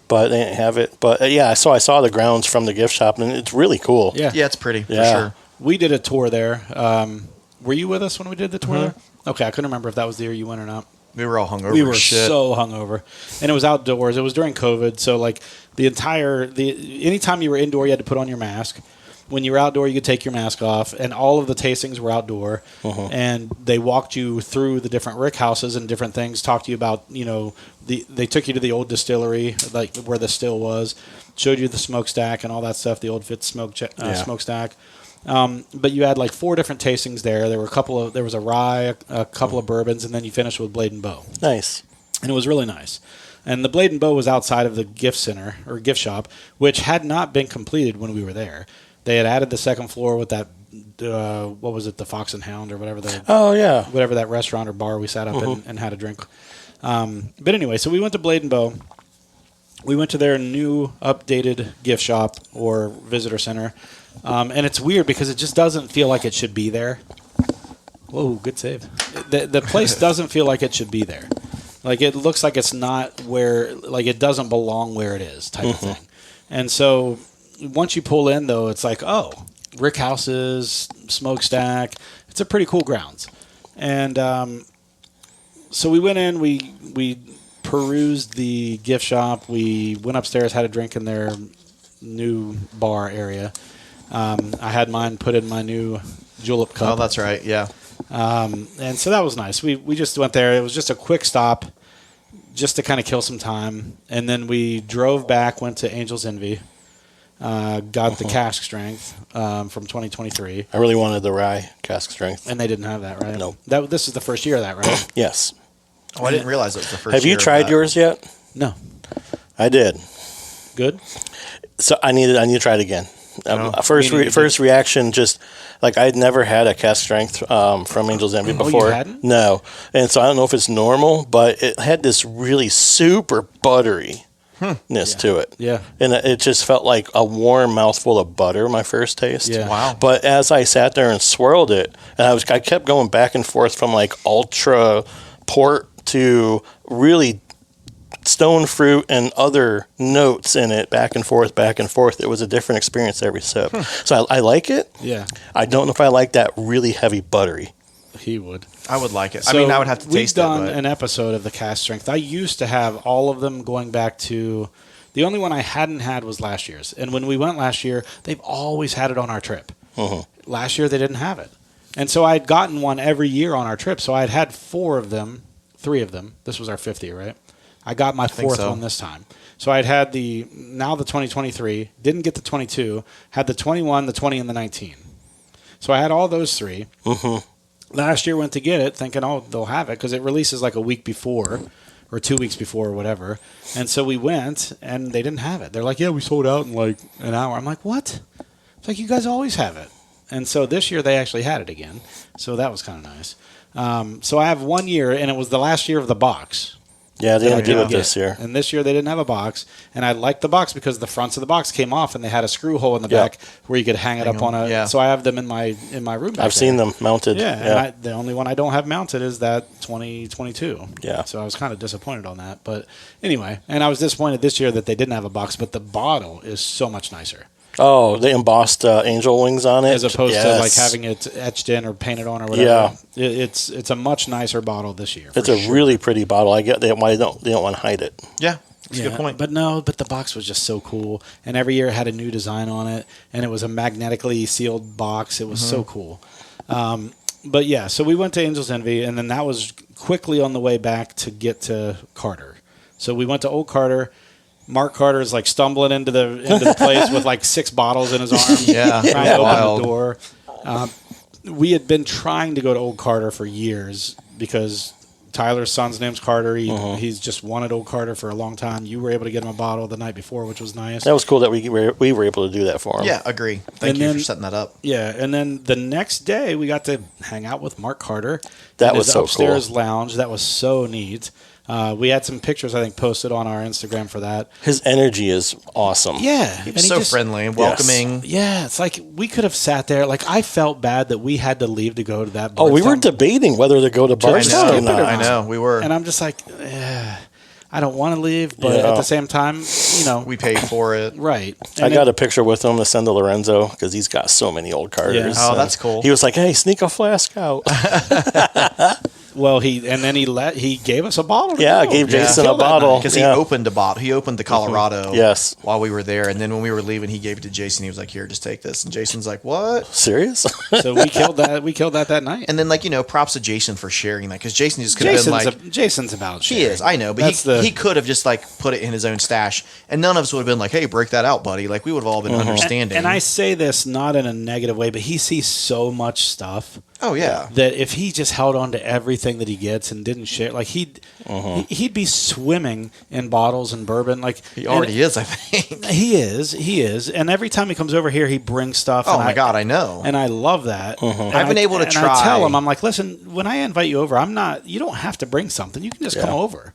but they didn't have it. But so I saw the grounds from the gift shop, and it's really cool. Yeah, it's pretty for sure. We did a tour there. Were you with us when we did the tour there? Okay, I couldn't remember if that was the year you went or not. We were all hungover. We were so hungover, and it was outdoors. It was during COVID, so anytime you were indoor, you had to put on your mask. When you were outdoor, you could take your mask off, and all of the tastings were outdoor. And they walked you through the different rick houses and different things, talked to you about, they took you to the old distillery, where the still was, showed you the smokestack and all that stuff, the old Fitz smokestack. But you had 4 different tastings there. There was a rye, a couple of bourbons, and then you finished with Blade and Bow. Nice. And it was really nice. And the Blade and Bow was outside of the gift center or gift shop, which had not been completed when we were there. They had added the second floor with that, what was it, the Fox and Hound or whatever whatever that restaurant or bar we sat up and had a drink. But anyway, so we went to Blade and Bow. We went to their new updated gift shop or visitor center. And it's weird because it just doesn't feel like it should be there. Whoa, good save. The place doesn't feel like it should be there. It looks like it's not where, it doesn't belong where it is type of thing. And so once you pull in, though, it's like, oh, rick houses, smokestack. It's a pretty cool grounds. And so we went in, we perused the gift shop. We went upstairs, had a drink in their new bar area. I had mine put in my new julep cup. Oh, that's right, yeah. And so that was nice. We just went there. It was just a quick stop just to kind of kill some time. And then we drove back, went to Angel's Envy. got the cask strength from 2023. I really wanted the rye cask strength. And they didn't have that, right? No. This is the first year of that, right? Yes. Oh, I didn't realize it was the first. Have you tried yours yet? No. I did. Good? So I need to try it again. First reaction, just like I'd never had a cask strength from Angel's Envy before. You hadn't? No, and so I don't know if it's normal, but it had this really super butteriness to it. Yeah. And it just felt like a warm mouthful of butter. My first taste. Yeah. Wow. But as I sat there and swirled it, and I kept going back and forth from like ultra port to really stone fruit and other notes in it, back and forth. It was a different experience every sip. So I like it. Yeah. I don't know if I like that really heavy buttery. He would. I would like it. So I mean, I would have to taste we've done it. an episode of the cask strength. I used to have all of them going back to... The only one I hadn't had was last year's. And when we went last year, they've always had it on our trip. Last year, they didn't have it. And so I had gotten one every year on our trip. So I had 3 of them. This was our 5th year, right? I got my 4th one this time. So I'd had the 2023, didn't get the 22, had the 21, the 20, and the 19. So I had all those 3. Last year went to get it thinking, oh, they'll have it because it releases like a week before or 2 weeks before or whatever. And so we went and they didn't have it. They're like, yeah, we sold out in like an hour. I'm like, what? It's like, you guys always have it. And so this year they actually had it again. So that was kind of nice. So I have 1 year, and it was the last year of the box. Yeah, they didn't do it this year. And this year they didn't have a box. And I liked the box because the fronts of the box came off and they had a screw hole in the back where you could hang it up on a... Yeah. So I have them in my room back I've seen them mounted. Yeah, and the only one I don't have mounted is that 2022. Yeah. So I was kind of disappointed on that. But anyway, and I was disappointed this year that they didn't have a box, but the bottle is so much nicer. Oh, they embossed angel wings on it, as opposed to like having it etched in or painted on or whatever. Yeah, it's a much nicer bottle this year. It's a really pretty bottle. I get why they don't want to hide it. Yeah, that's a good point. But the box was just so cool, and every year it had a new design on it, and it was a magnetically sealed box. It was so cool. But yeah, so we went to Angel's Envy, and then that was quickly on the way back to get to Carter. So we went to Old Carter. Mark Carter is like stumbling into the place with like 6 bottles in his arm. Yeah, trying to open the door. We had been trying to go to Old Carter for years because Tyler's son's name's Carter. He's just wanted Old Carter for a long time. You were able to get him a bottle the night before, which was nice. That was cool that we were able to do that for him. Yeah, agree. Thank you for setting that up. Yeah, and then the next day we got to hang out with Mark Carter. That was so upstairs cool. lounge. That was so neat. We had some pictures, I think, posted on our Instagram for that. His energy is awesome. Yeah. He was so friendly and welcoming. Yeah, it's like we could have sat there. Like, I felt bad that we had to leave to go to that bar. Oh, we were debating whether to go to Bardstown or not. I know, we were. And I'm just like, I don't want to leave, but at the same time, we paid for it. Right. I got a picture with him to send to Lorenzo because he's got so many old Carters. Yeah. Oh, that's cool. He was like, hey, sneak a flask out. Well, he gave us a bottle. I gave Jason a bottle because he opened a bottle. He opened the Colorado. Yes. While we were there, and then when we were leaving, he gave it to Jason. He was like, "Here, just take this." And Jason's like, "What? Serious?" So we killed that. We killed that night. And then, props to Jason for sharing that because Jason just could have been like, Jason's about sharing. He is, I know, but he could have just put it in his own stash, and none of us would have been like, "Hey, break that out, buddy." Like we would have all been understanding. And I say this not in a negative way, but he sees so much stuff. Oh yeah. That if he just held on to everything that he gets and didn't share, like he'd be swimming in bottles and bourbon. Like he already is, I think. He is. And every time he comes over here, he brings stuff. Oh my God, I know. And I love that. I've been able to try. I tell him, I'm like, listen, when I invite you over, you don't have to bring something. You can just come over.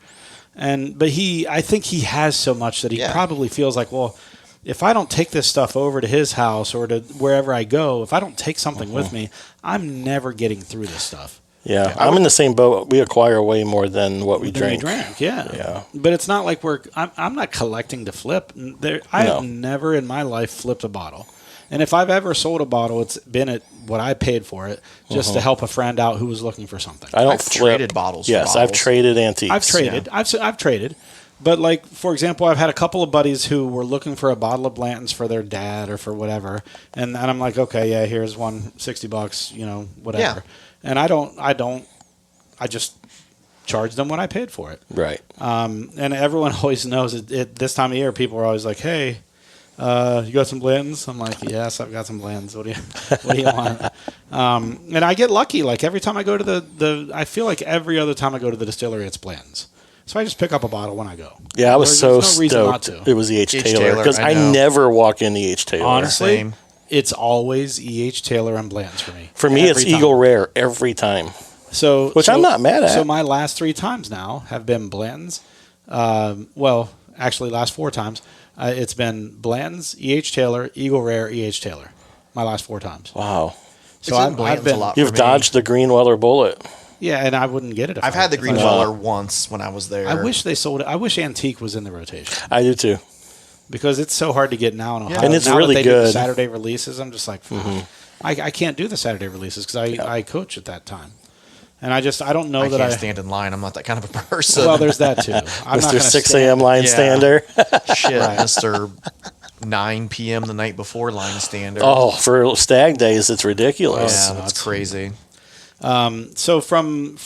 But I think he has so much that he probably feels like, well, if I don't take this stuff over to his house or to wherever I go, if I don't take something with me, I'm never getting through this stuff. Yeah, I'm in the same boat. We acquire way more than what we drink. Yeah. But it's not like I'm not collecting to flip. I have never in my life flipped a bottle. And if I've ever sold a bottle, it's been at what I paid for it just to help a friend out who was looking for something. I've traded bottles. Yes, I've traded antiques. I've traded. Yeah. I've traded. But, for example, I've had a couple of buddies who were looking for a bottle of Blanton's for their dad or for whatever. And I'm like, okay, yeah, here's one, $60, whatever. Yeah. And I just charge them what I paid for it. Right. And everyone always knows this time of year, people are always like, hey, You got some Blends? I'm like, yes, I've got some Blends. What do you want? And I get lucky. Like every time I go to I feel like every other time I go to the distillery, it's Blends. So I just pick up a bottle when I go. Yeah, I was There's no reason not stoked. to. It was the H. H. Taylor Taylor, because I I know. never walk in the H. Taylor. Honestly, Same. it's always E.H. Taylor and Blends for me. For me, Every it's time. Eagle Rare every time. Which I'm not mad at. So my last 3 times now have been Blends. Well, actually, last 4 times. It's been Blends, E.H. Taylor, Eagle Rare, E.H. Taylor. My last 4 times. Wow. So I've been. a lot. You've for me. dodged the Greenweller bullet. Yeah, and I wouldn't get it. I've had the Green Weller once when I was there. I wish they sold it. I wish Antique was in the rotation I do too. because it's so hard to get now in Ohio. And it's now really that they do the good. Saturday releases, I'm just like, I can't do the Saturday releases because I coach at that time, and I don't know I that can't I stand in line. I'm not that kind of a person. Well, there's that too. I'm not Mr. gonna 6 stand- a.m. line Yeah. stander. Shit, Right. Mr. 9 p.m. the night before line standard. Oh, for stag days, it's ridiculous. yeah, that's crazy. So from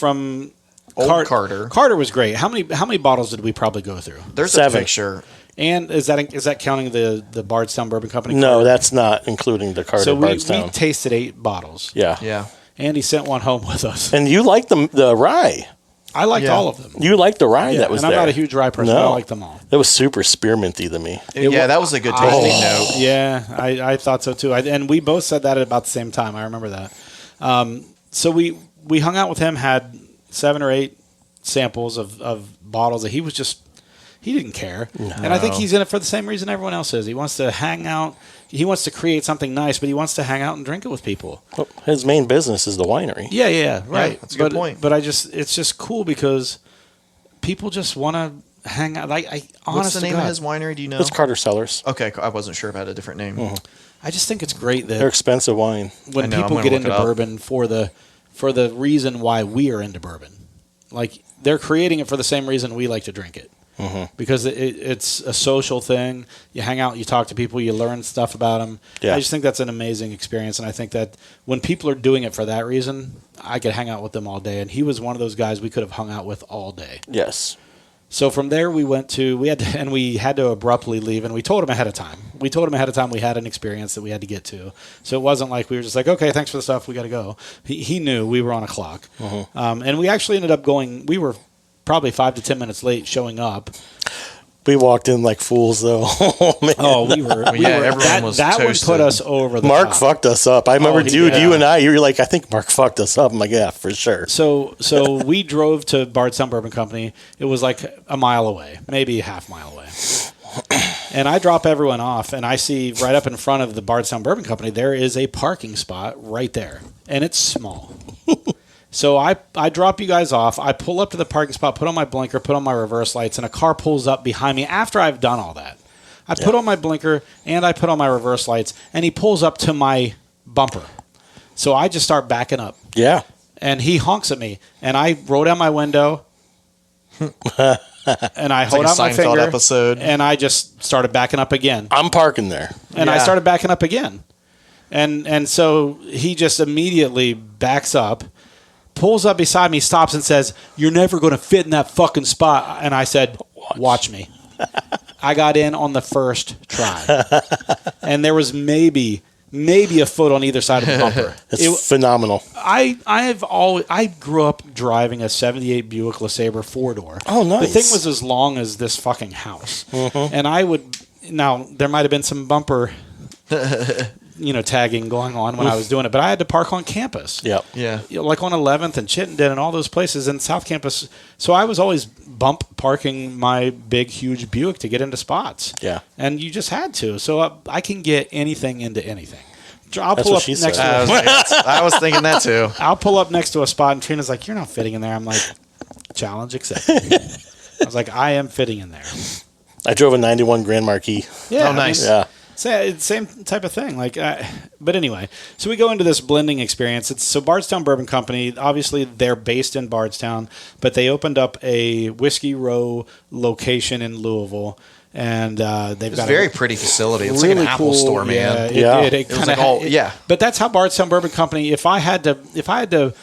Old Carter. Carter was great. How many bottles did we probably go through? There's 7. a picture. And is that counting the Bardstown Bourbon Company? No, Carter? that's not including the Carter So we Bardstown. tasted 8 bottles. Yeah. Yeah. Andy sent one home with us. And you liked the rye. I liked Yeah. all of them. You liked the rye Yeah, that was and I'm there. not a huge rye person. But I No. liked them all. That was super spearminty to me. Yeah, that was a good tasting note. Yeah, I thought so too. And we both said that at about the same time. I remember that. So we hung out with him, had 7 or 8 samples of bottles that he didn't care. No. And I think he's in it for the same reason everyone else is. He wants to hang out. He wants to create something nice, but he wants to hang out and drink it with people. Well, his main business is the winery. Yeah, right. Yeah, that's a good point. But it's just cool because people just want to hang out. What's the name of his winery? Do you know? It's Carter Cellars. Okay, I wasn't sure if it had a different name. I just think it's great that They're expensive wine. when I know, I'm people gonna get look into it up. bourbon for the reason why we are into bourbon, like they're creating it for the same reason we like to drink it. Because it's a social thing. You hang out, you talk to people, you learn stuff about them. Yeah. I just think that's an amazing experience, and I think that when people are doing it for that reason, I could hang out with them all day. And he was one of those guys we could have hung out with all day. Yes. So from there, we had to abruptly leave, and we told him ahead of time. We had an experience that we had to get to. So it wasn't like we were just like, okay, thanks for the stuff, we got to go. He knew we were on a clock. And we actually ended up going, we were probably 5 to 10 minutes late showing up. We walked in like fools, though. Oh, man. Oh, we were. everyone was that would toasted. put us over the Mark top. fucked us up. I remember, he dude, did. you and I, you were like, I think Mark fucked us up. I'm like, yeah, for sure. So we drove to Bardstown Bourbon Company. It was like a mile away, maybe a half mile away. And I drop everyone off, and I see right up in front of the Bardstown Bourbon Company, there is a parking spot right there, and it's small. So I drop you guys off. I pull up to the parking spot, put on my blinker, put on my reverse lights, and a car pulls up behind me after I've done all that. I put on my blinker, and I put on my reverse lights, and he pulls up to my bumper. So I just start backing up. Yeah. And he honks at me, and I roll down my window, and I hold like a out my Seinfeld finger, episode. and I just started backing up again. I'm parking there. And I Yeah. started backing up again. And so he just immediately backs up, pulls up beside me, stops and says, "You're never going to fit in that fucking spot." And I said, watch me. I got in on the first try. And there was maybe a foot on either side of the bumper. It's phenomenal. I grew up driving a 78 Buick LeSabre 4-door. Oh, nice. The thing was as long as this fucking house. And now there might have been some bumper tagging going on when I was doing it, but I had to park on campus. Yep. Yeah. Like on 11th and Chittenden and all those places in South Campus. So I was always bump parking my big, huge Buick to get into spots. Yeah. And you just had to. So I can get anything into anything. I'll That's pull what up she next said. to I was thinking that too. I'll pull up next to a spot, and Trina's like, "You're not fitting in there." I'm like, "Challenge accepted." I was like, "I am fitting in there." I drove a 91 Grand Marquis. Yeah, Oh, nice. Yeah. Same type of thing. But anyway, so we go into this blending experience. So Bardstown Bourbon Company, obviously they're based in Bardstown, but they opened up a Whiskey Row location in Louisville, and they've It's got a very pretty facility. It's really like an Apple cool store, man. Yeah, Yeah. it It was kinda like all- yeah. But that's how Bardstown Bourbon Company. If I had to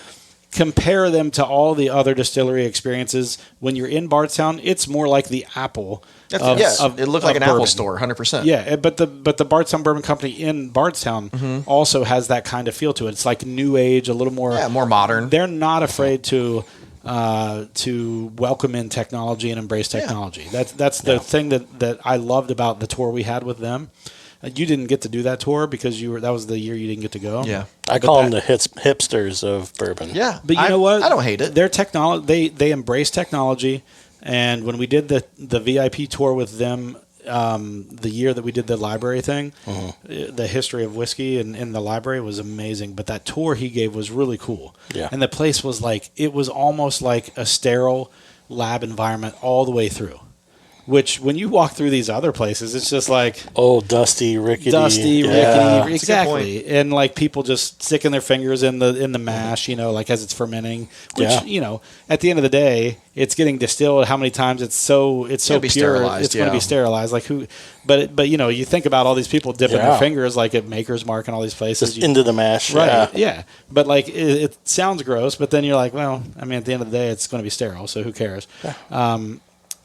compare them to all the other distillery experiences. When you're in Bardstown, it's more like the Apple. It looked like an bourbon. Apple store, 100%. Yeah, but the Bardstown Bourbon Company in Bardstown also has that kind of feel to it. It's like new age, a little more more modern. They're not afraid to welcome in technology and embrace technology. That's the thing that I loved about the tour we had with them. You didn't get to do that tour because that was the year you didn't get to go. Yeah, I call them the hipsters of bourbon. Yeah, but you know what? I don't hate it. Their technology, they embrace technology, and when we did the VIP tour with them, the year that we did the library thing, the history of whiskey in the library was amazing. But that tour he gave was really cool. Yeah, and the place was it was almost like a sterile lab environment all the way through. Which, when you walk through these other places, it's just like dusty, rickety, exactly, and like people just sticking their fingers in the mash, as it's fermenting. Which at the end of the day, it's getting distilled. How many times it's so pure, sterilized, it's going to be sterilized. Like who? But you think about all these people dipping their fingers like at Maker's Mark and all these places just into the mash, right? Yeah, but it sounds gross, but then you're like, well, I mean, at the end of the day, it's going to be sterile, so who cares? Yeah.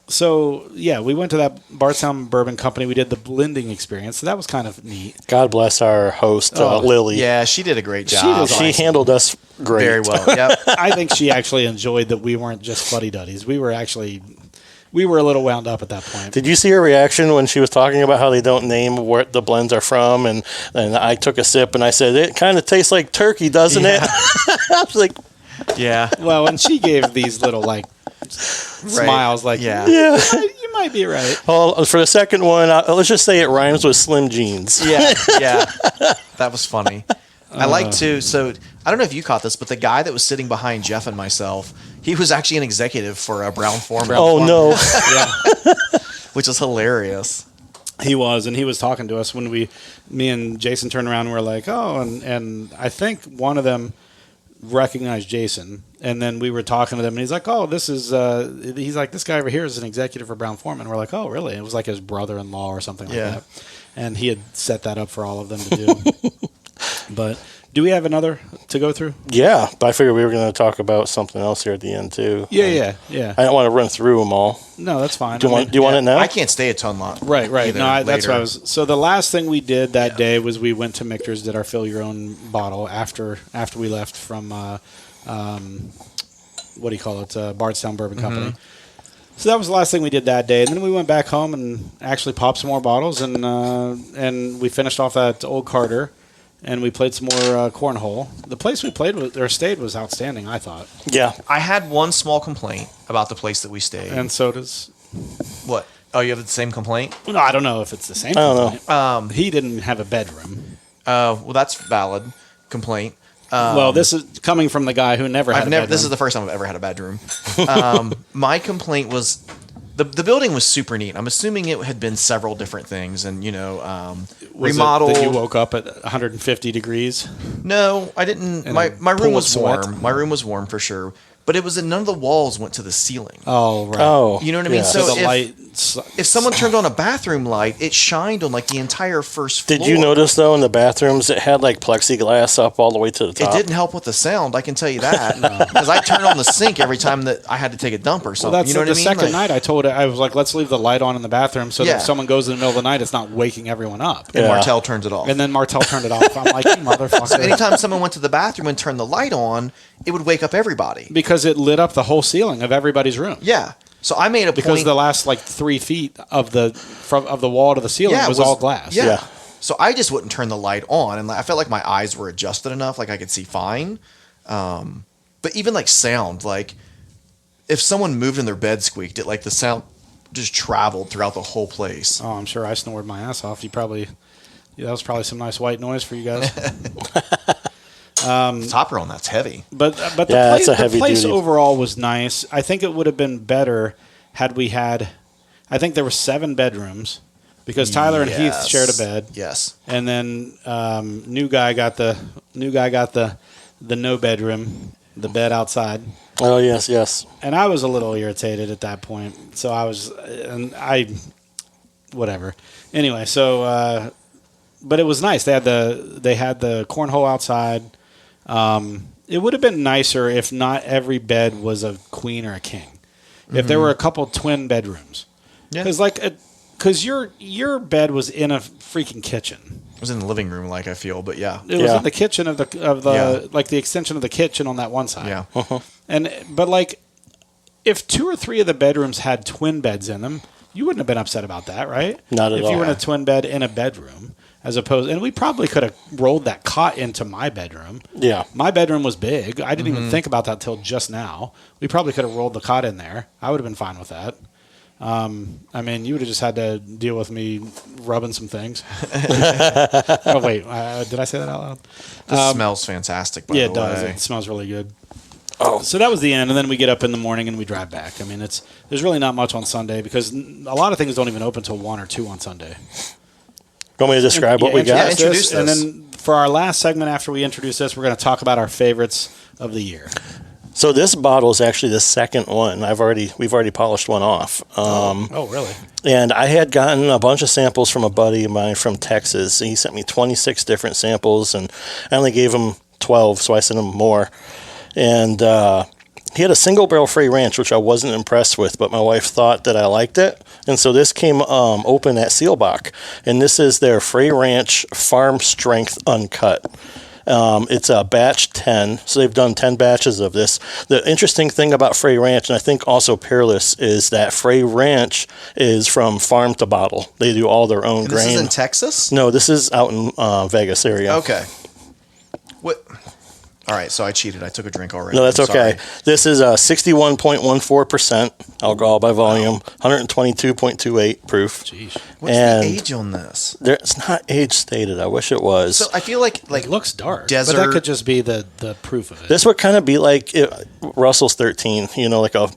So, we went to that Bardstown Bourbon Company. We did the blending experience, so that was kind of neat. God bless our host, Lily. Yeah, she did a great job. She handled us great. Very well, yep. I think she actually enjoyed that we weren't just fuddy-duddies. We were a little wound up at that point. Did you see her reaction when she was talking about how they don't name where the blends are from? And I took a sip and I said, it kind of tastes like turkey, doesn't it? I was like... Yeah. Well, and she gave these little, smiles yeah. You might be right. Well, for the second one, let's just say it rhymes with Slim Jeans. Yeah. That was funny. I like to, so I don't know if you caught this, but the guy that was sitting behind Jeff and myself, he was actually an executive for Brown-Forman. No. Yeah. Which is hilarious. He was, and he was talking to us when me and Jason turned around and we're like, oh, and I think one of them recognized Jason, and then we were talking to them, and he's like, "Oh, this is," he's like, "This guy over here is an executive for Brown-Forman." We're like, "Oh, really?" It was like his brother-in-law or something like that, and he had set that up for all of them to do. But do we have another to go through? Yeah, but I figured we were going to talk about something else here at the end too. Yeah. I don't want to run through them all. No, that's fine. Do you want it now? I can't stay a ton lot. Right. No, that's what I was. So the last thing we did that day was we went to Michter's, did our fill your own bottle after we left from what do you call it, Bardstown Bourbon Company. So that was the last thing we did that day, and then we went back home and actually popped some more bottles, and we finished off at Old Carter. And we played some more cornhole. The place we played with or stayed was outstanding, I thought. Yeah. I had one small complaint about the place that we stayed. And so does... What? Oh, you have the same complaint? No, I don't know if it's the same complaint. He didn't have a bedroom. Well, that's valid complaint. Well, this is coming from the guy who never had a bedroom. This is the first time I've ever had a bedroom. My complaint was... The building was super neat. I'm assuming it had been several different things, and remodeled. That you woke up at 150 degrees? No, I didn't. And my room was sweat? warm. My room was warm for sure, but it was that none of the walls went to the ceiling. Oh, right. Oh, you know what I mean? So the light. If someone turned on a bathroom light, it shined on the entire first floor. Did you notice though in the bathrooms it had plexiglass up all the way to the top? It didn't help with the sound, I can tell you that, because I turned on the sink every time that I had to take a dump or something. Well, that's you know what I mean? The second night I was like, let's leave the light on in the bathroom so that if someone goes in the middle of the night, it's not waking everyone up. And Martell turns it off. And then Martell turned it off. I'm like, you motherfucker. So anytime someone went to the bathroom and turned the light on, it would wake up everybody. Because it lit up the whole ceiling of everybody's room. Yeah. So I made a point. Because the last 3 feet of the wall to the ceiling was all glass. Yeah. So I just wouldn't turn the light on, and I felt like my eyes were adjusted enough, I could see fine. But even sound, if someone moved and their bed squeaked, the sound just traveled throughout the whole place. Oh, I'm sure I snored my ass off. That was probably some nice white noise for you guys. Topper on that's heavy. But the place overall was nice. I think it would have been better had we had. I think there were 7 bedrooms because Tyler and Heath shared a bed. Yes, and then new guy got the no bedroom, the bed outside. Oh yes. And I was a little irritated at that point, so whatever. Anyway, but it was nice. They had the cornhole outside. it would have been nicer if not every bed was a queen or a king. If there were a couple twin bedrooms. Yeah. Because your bed was in a freaking kitchen. It was in the living room, like I feel, but yeah. It was in the kitchen of the like the extension of the kitchen on that one side. Yeah. But like, if 2 or 3 of the bedrooms had twin beds in them, you wouldn't have been upset about that, right? Not at all. If you were in a twin bed in a bedroom, as opposed, and we probably could have rolled that cot into my bedroom. Yeah. My bedroom was big. I didn't even think about that till just now. We probably could have rolled the cot in there. I would have been fine with that. I mean, you would have just had to deal with me rubbing some things. Oh, wait. Did I say that out loud? This smells fantastic, by the way. Yeah, it does. It smells really good. Oh. So that was the end, and then we get up in the morning and we drive back. I mean, there's really not much on Sunday because a lot of things don't even open until 1 or 2 on Sunday. Want me to describe what we got? Yeah, introduce this. And then for our last segment after we introduce this, we're going to talk about our favorites of the year. So this bottle is actually the second one. We've already polished one off. Oh, really? And I had gotten a bunch of samples from a buddy of mine from Texas. He sent me 26 different samples, and I only gave him 12, so I sent him more. And he had a single barrel Frey Ranch, which I wasn't impressed with, but my wife thought that I liked it. And so this came open at Seelbach. And this is their Frey Ranch Farm Strength Uncut. It's a batch 10, so they've done 10 batches of this. The interesting thing about Frey Ranch, and I think also Peerless, is that Frey Ranch is from farm to bottle. They do all their own grain. This is in Texas? No, this is out in Vegas area. Okay. What? All right, so I cheated. I took a drink already. No, that's I'm okay. sorry. This is 61.14% alcohol by volume, 122.28 proof. Jeez. What's the age on this? It's not age stated. I wish it was. So I feel like It looks dark. desert. But that could just be the proof of it. This would kind of be like Russell's 13, like a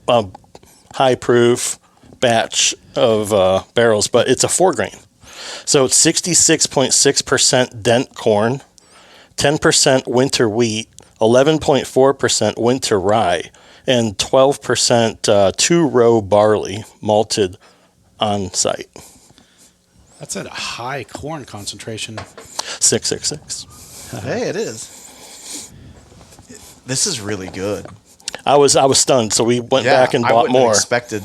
high proof batch of barrels, but it's a 4 grain. So it's 66.6% dent corn, 10% winter wheat, 11.4% winter rye, and 12% 2-row barley malted on site. That's a high corn concentration. 666. Hey, it is. This is really good. I was stunned, so we went back and I bought wouldn't have more. expected.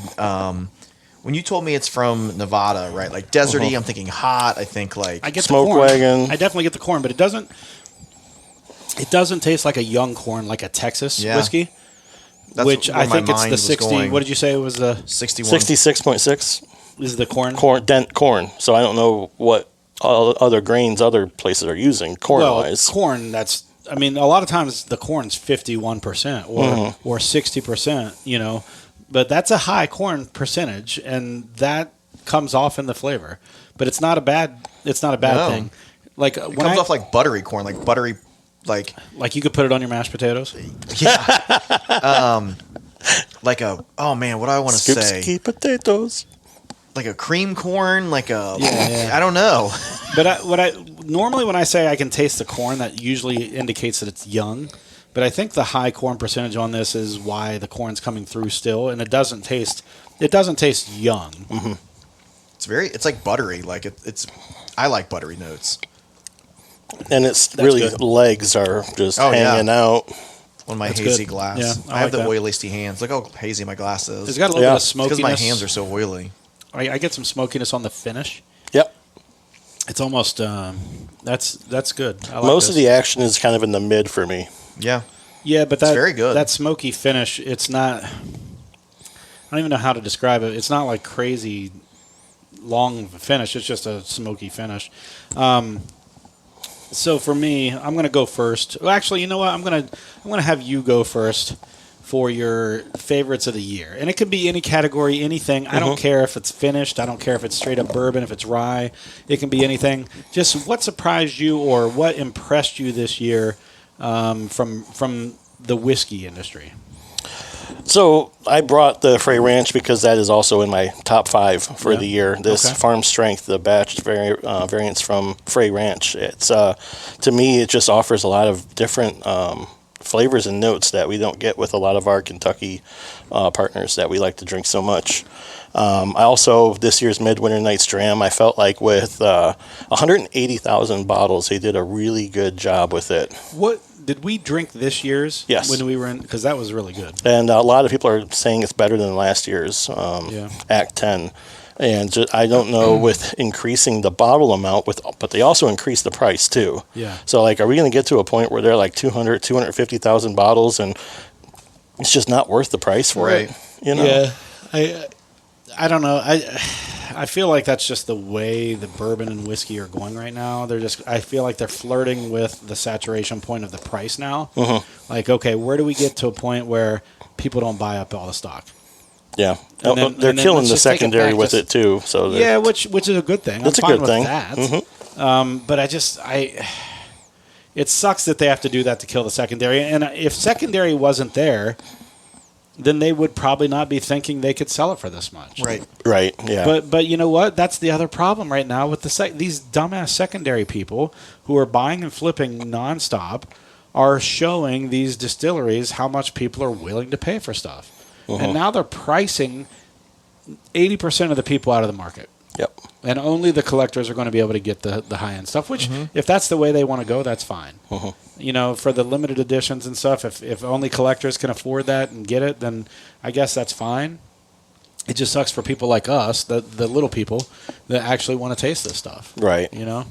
When you told me it's from Nevada, right? Like deserty, I'm thinking hot. I think like I get Smoke the corn. wagon. I definitely get the corn, but it doesn't taste like a young corn, like a Texas whiskey. That's which where I my think it's mind the was 60. going. What did you say it was the 61. 66.6 is the corn? dent corn. So I don't know what other grains other places are using corn-wise. Corn. I mean, a lot of times the corn's 51% or 60%. But that's a high corn percentage, and that comes off in the flavor. But it's not a bad. It's not a bad thing. Like It comes off like buttery corn, like buttery, like you could put it on your mashed potatoes. yeah, like a what do I want to say? Scoop potatoes. Like a cream corn, like a Yeah. I don't know. But normally when I say I can taste the corn, that usually indicates that it's young. But I think the high corn percentage on this is why the corn's coming through still, and it doesn't taste young. Mm-hmm. It's like buttery. Like it's I like buttery notes. And it's That's really good. legs are just Oh, yeah. hanging out. On my That's hazy good. glass. Yeah, I have like the that. oily hands. Look how hazy my glass is. It's got a little bit of smokiness. because my hands are so oily. I get some smokiness on the finish. Yep. It's almost that's good. I like Most this. of the action is kind of in the mid for me. Yeah. Yeah, but that's very good. That smoky finish, it's not. I don't even know how to describe it. It's not like crazy long finish. It's just a smoky finish. So for me, I'm going to go first. Well, actually, you know what? I'm going to have you go first for your favorites of the year, and it could be any category, anything. I don't care if it's finished. I don't care if it's straight up bourbon, if it's rye. It can be anything. Just what surprised you or what impressed you this year from the whiskey industry. So I brought the Frey Ranch because that is also in my top 5 for the year. This Farm Strength, the batch variants from Frey Ranch. It's to me, it just offers a lot of different flavors and notes that we don't get with a lot of our Kentucky partners that we like to drink so much. I also, this year's Midwinter Nights Dram, I felt like with 180,000 bottles, they did a really good job with it. What Did we drink this year's? Yes. When we were in, because that was really good. And a lot of people are saying it's better than last year's Act 10. And I don't know with increasing the bottle amount, but they also increased the price too. Yeah. So like, are we going to get to a point where they're like 250,000 bottles and it's just not worth the price for it? You know? Yeah. I don't know. I feel like that's just the way the bourbon and whiskey are going right now. I feel like they're flirting with the saturation point of the price now. Mm-hmm. Like, okay, where do we get to a point where people don't buy up all the stock? Yeah, And they're then killing let's the just take it secondary back with it too. So yeah, which is a good thing. That's I'm a fine good with thing. that. Mm-hmm. But it sucks that they have to do that to kill the secondary. And if secondary wasn't there, then they would probably not be thinking they could sell it for this much. Right. Yeah. But you know what? That's the other problem right now with these dumbass secondary people who are buying and flipping nonstop are showing these distilleries how much people are willing to pay for stuff. And now they're pricing 80% of the people out of the market. Yep. And only the collectors are going to be able to get the high-end stuff, which, if that's the way they want to go, that's fine. You know, for the limited editions and stuff, if only collectors can afford that and get it, then I guess that's fine. It just sucks for people like us, the little people, that actually want to taste this stuff. Right. You know?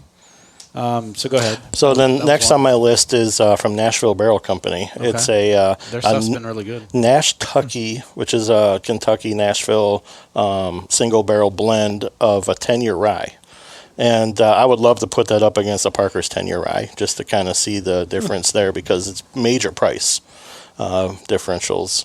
So go ahead. So then next on my list is from Nashville Barrel Company. Okay. It's a Their stuff's been really good. Nash Tucky, which is a Kentucky Nashville single barrel blend of a 10-year rye. And I would love to put that up against the Parker's 10-year rye just to kind of see the difference there because it's major price differentials.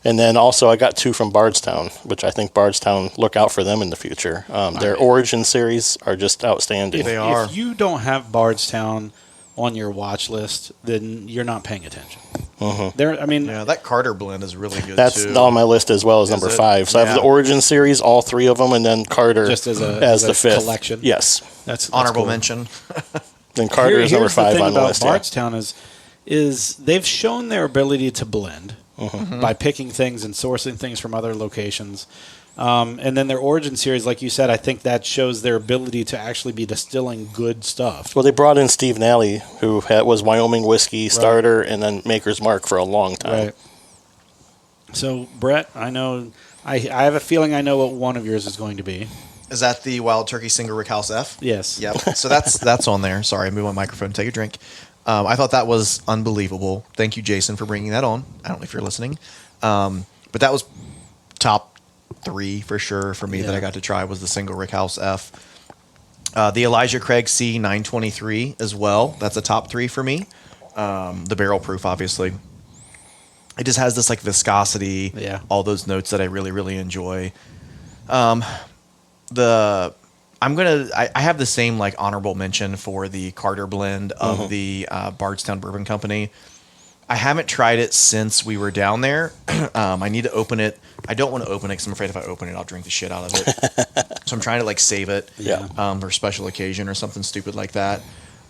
And then also I got two from Bardstown, which I think Bardstown, look out for them in the future. Their Origin series are just outstanding. They are. If you don't have Bardstown on your watch list, then you're not paying attention. That Carter blend is really good That's too. on my list as well as number 5. So I have the Origin series, all 3 of them, and then Carter Just as the a 5th collection. Yes. That's honorable cool. mention. Then Carter is number 5 on the list. The Bardstown is they've shown their ability to blend by picking things and sourcing things from other locations. And then their Origin series, like you said, I think that shows their ability to actually be distilling good stuff. Well, they brought in Steve Nally, who was Wyoming whiskey starter and then Maker's Mark for a long time. Right. So, Brett, I know I have a feeling I know what one of yours is going to be. Is that the Wild Turkey Single Rick House F? Yes. Yep. So that's on there. Sorry, I moved my microphone to take a drink. I thought that was unbelievable. Thank you, Jason, for bringing that on. I don't know if you're listening. But that was top 3 for sure for me that I got to try was the Single Rick House F. The Elijah Craig C 923 as well. That's a top 3 for me. The barrel proof, obviously. It just has this like viscosity, all those notes that I really, really enjoy. I have the same like honorable mention for the Carter blend of the Bardstown Bourbon Company. I haven't tried it since we were down there. I need to open it. I don't want to open it because I'm afraid if I open it, I'll drink the shit out of it. So I'm trying to like save it for a special occasion or something stupid like that.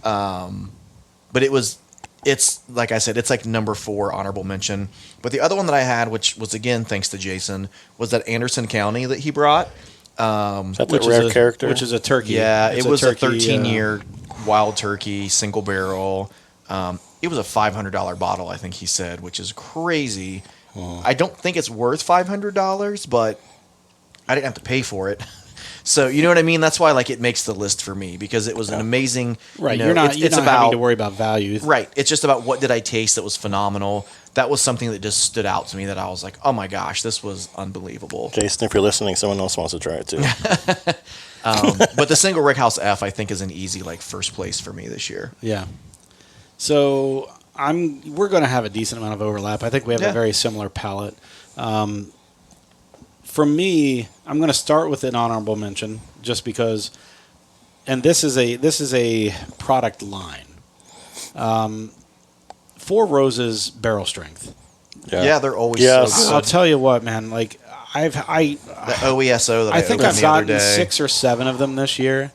But it's like I said, it's like number 4 honorable mention. But the other one that I had, which was again thanks to Jason, was that Anderson County that he brought. Is that the rare character? Which is a turkey. Yeah, It's it was a turkey, 13-year wild turkey, single barrel. It was a $500 bottle, I think he said, which is crazy. I don't think it's worth $500, but I didn't have to pay for it. So you know what I mean? That's why like it makes the list for me because it was an amazing. Right, you know, you're not having to worry about value. Right, it's just about what did I taste that was phenomenal. That was something that just stood out to me that I was like, oh my gosh, this was unbelievable. Jason, if you're listening, someone else wants to try it too. But the Single Rick House F, I think, is an easy like first place for me this year. Yeah. So we're going to have a decent amount of overlap. I think we have a very similar palate. For me, I'm going to start with an honorable mention just because, and this is a product line. 4 Roses barrel strength. Yeah, they're always Yes. so good. I'll tell you what, man. Like The OESO that I think opened I've the other gotten day. 6 or 7 of them this year,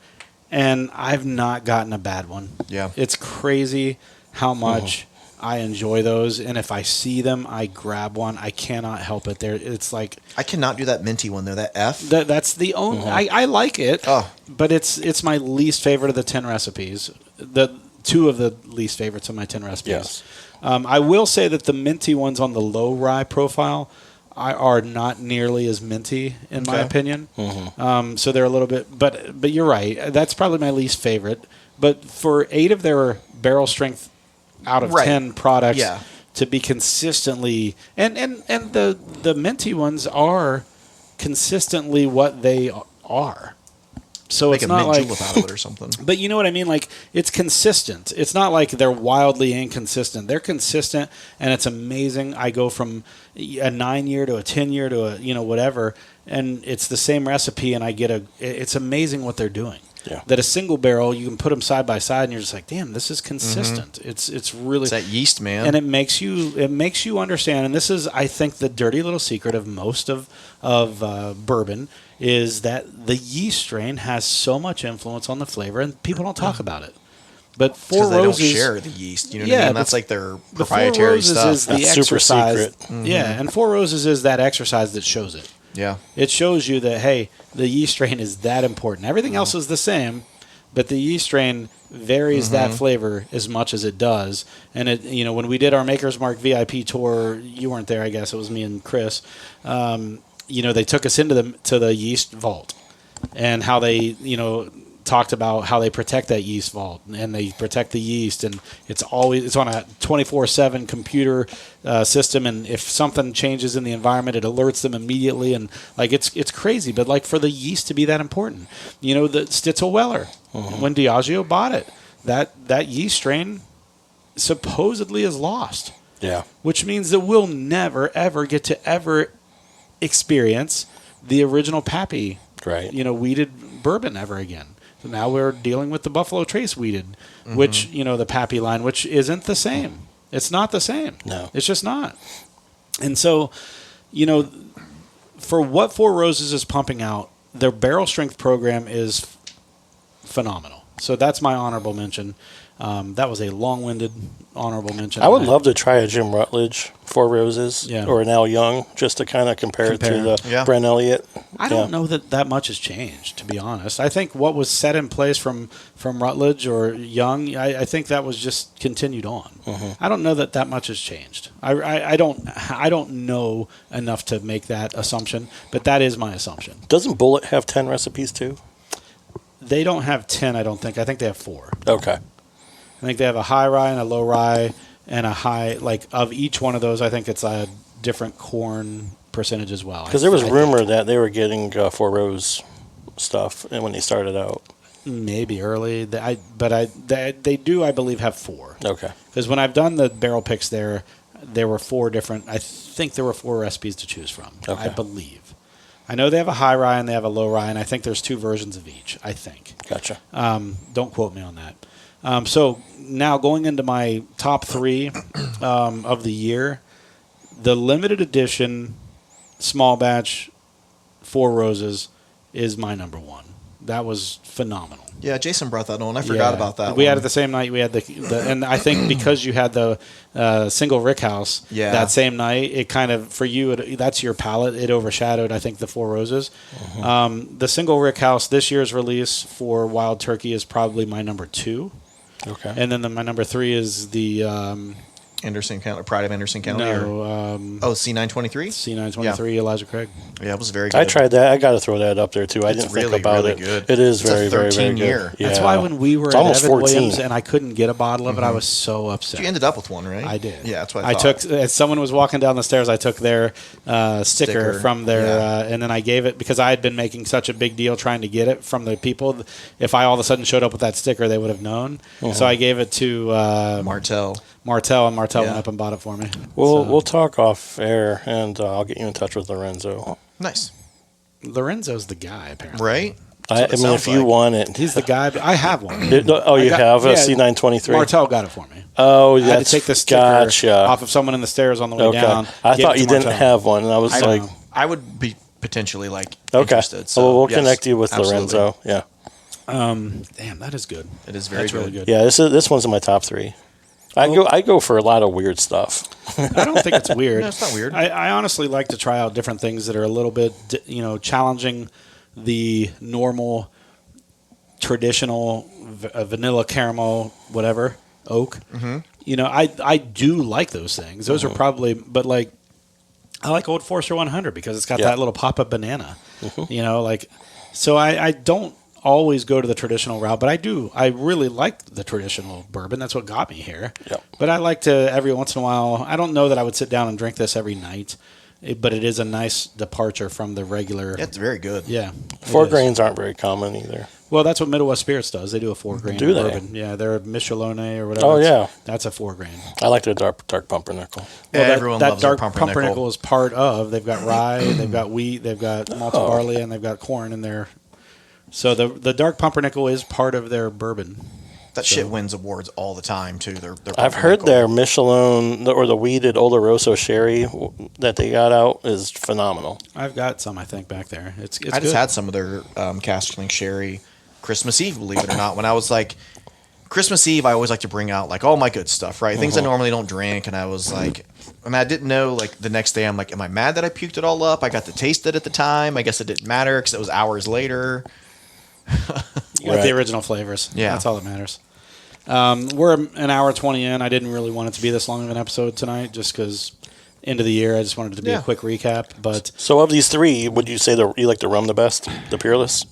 and I've not gotten a bad one. Yeah. It's crazy how much I enjoy those, and if I see them, I grab one. I cannot help it. It's like I cannot do that minty one though. That F. that's the only. I like it, Oh. but it's my least favorite of the 10 recipes. two of the least favorites of my 10 recipes. Yes. I will say that the minty ones on the low rye profile are not nearly as minty, in my opinion. So they're a little bit, but you're right. That's probably my least favorite. But for 8 of their barrel strength out of 10 products to be consistently, and the minty ones are consistently what they are. So Make it's a not mint like julep out of it or something. But you know what I mean? Like, it's consistent. It's not like they're wildly inconsistent. They're consistent, and it's amazing. I go from a 9-year to a 10-year to a, whatever, and it's the same recipe, and I get it's amazing what they're doing. Yeah. That a single barrel, you can put them side by side, and you're just like, damn, this is consistent. It's really... It's that yeast, man. And it makes you understand, and this is, I think, the dirty little secret of most of bourbon, is that the yeast strain has so much influence on the flavor, and people don't talk about it. But Four Roses, they don't share the yeast. You know what I mean? That's like their proprietary Four Roses stuff. is the That's super exercise. secret. Yeah, and Four Roses is that exercise that shows it. Yeah. It shows you that, hey, the yeast strain is that important. Everything else is the same, but the yeast strain varies that flavor as much as it does. And it, when we did our Maker's Mark VIP tour, you weren't there, I guess. It was me and Chris. They took us into the yeast vault, and how they, talked about how they protect that yeast vault, and they protect the yeast, and it's on a 24/7 computer system, and if something changes in the environment, it alerts them immediately, and like it's crazy. But like, for the yeast to be that important, the Stitzel Weller, when Diageo bought it, that yeast strain supposedly is lost. Yeah. Which means that we'll never ever get to ever experience the original Pappy, weeded bourbon ever again. So now we're dealing with the Buffalo Trace weeded, which, the Pappy line, which isn't the same. It's not the same. No. It's just not. And so, for what Four Roses is pumping out, their barrel strength program is phenomenal. So that's my honorable mention. That was a long-winded honorable mention. I would love to try a Jim Rutledge Four Roses or an Al Young, just to kind of compare it to the Brent Elliott. I don't know that much has changed, to be honest. I think what was set in place from Rutledge or Young, I think that was just continued on. I don't know that much has changed. I don't know enough to make that assumption, but that is my assumption. Doesn't Bullet have 10 recipes too? They don't have 10, I don't think. I think they have 4. Okay. I think they have a high rye and a low rye and a high, like, of each one of those, I think it's a different corn percentage as well. Because there was rumor that they were getting Four Rose stuff when they started out. Maybe early. They do, I believe, have 4. Okay. Because when I've done the barrel picks there were 4 different, I think there were 4 recipes to choose from, I believe. I know they have a high rye and they have a low rye, and I think there's 2 versions of each, I think. Gotcha. Don't quote me on that. So now going into my top 3 of the year, the limited edition small batch Four Roses is my number 1. That was phenomenal. Yeah, Jason brought that on. I forgot about that. We had it the same night. We had the and I think because you had the single rickhouse that same night, it kind of, for you, that's your palate. It overshadowed, I think, the Four Roses. The single rickhouse, this year's release for Wild Turkey, is probably my number 2. Okay. And then my number 3 is the Anderson County, Pride of Anderson County. No, C923. C923, Elijah Craig. Yeah, it was very good. I tried that. I got to throw that up there too. I didn't think about really it. Good. It is it's very, a very, very year. good. Yeah. That's why when we were it's at almost Evan 14. Williams and I couldn't get a bottle of it, I was so upset. You ended up with one, right? I did. Yeah, that's what I took. As someone was walking down the stairs, I took their sticker from their, and then I gave it, because I had been making such a big deal trying to get it from the people. If I all of a sudden showed up with that sticker, they would have known. So I gave it to Martell, and Martell went up and bought it for me. We'll talk off air, and I'll get you in touch with Lorenzo. Nice. Lorenzo's the guy, apparently. Right? I mean, if you want it. He's the guy. But I have one. You have a C923? Martell got it for me. Oh, I had to take the sticker off of someone in the stairs on the way down. I thought you didn't have one, and I was like... I would be potentially interested. So we'll connect you with Lorenzo. Yeah. Damn, that is good. It is very good. Really good. Yeah, this one's in my top 3. I go for a lot of weird stuff. I don't think it's weird. No, it's not weird. I honestly like to try out different things that are a little bit, challenging the normal traditional vanilla caramel, whatever, oak. Mm-hmm. You know, I do like those things. Those are probably, but like, I like Old Forester 100 because it's got that little pop-up banana. Mm-hmm. You know, like, so I don't always go to the traditional route, but I really like the traditional bourbon. That's what got me here. Yep. But I like to, every once in a while, I don't know that I would sit down and drink this every night, but it is a nice departure from the regular. It's very good. Yeah. 4 grains aren't very common either. Well, that's what Middle West Spirits does. They do a 4 grain Do they? bourbon. Yeah, they're Michelone or whatever. Oh, yeah. That's a 4 grain. I like the dark pumpernickel. Yeah, Well, everyone that loves dark their pumpernickel. is part of. They've got rye, they've got wheat, they've got malted barley, and they've got corn in there. So the dark pumpernickel is part of their bourbon. That shit wins awards all the time too. Their I've heard their Michelin or the weeded Oloroso sherry that they got out is phenomenal. I've got some, I think, back there. It's I just good. had some of their Casterling sherry Christmas Eve, believe it or not. When I was like Christmas Eve, I always like to bring out like all my good stuff, right? Things I normally don't drink, and I was like, I didn't know. Like the next day, I'm like, am I mad that I puked it all up? I got to taste it at the time. I guess it didn't matter because it was hours later. You got the original flavors. Yeah. That's all that matters. We're an hour 20 in. I didn't really want it to be this long of an episode tonight just because end of the year. I just wanted it to be a quick recap. But So of these 3, would you say you like the rum the best, the Peerless?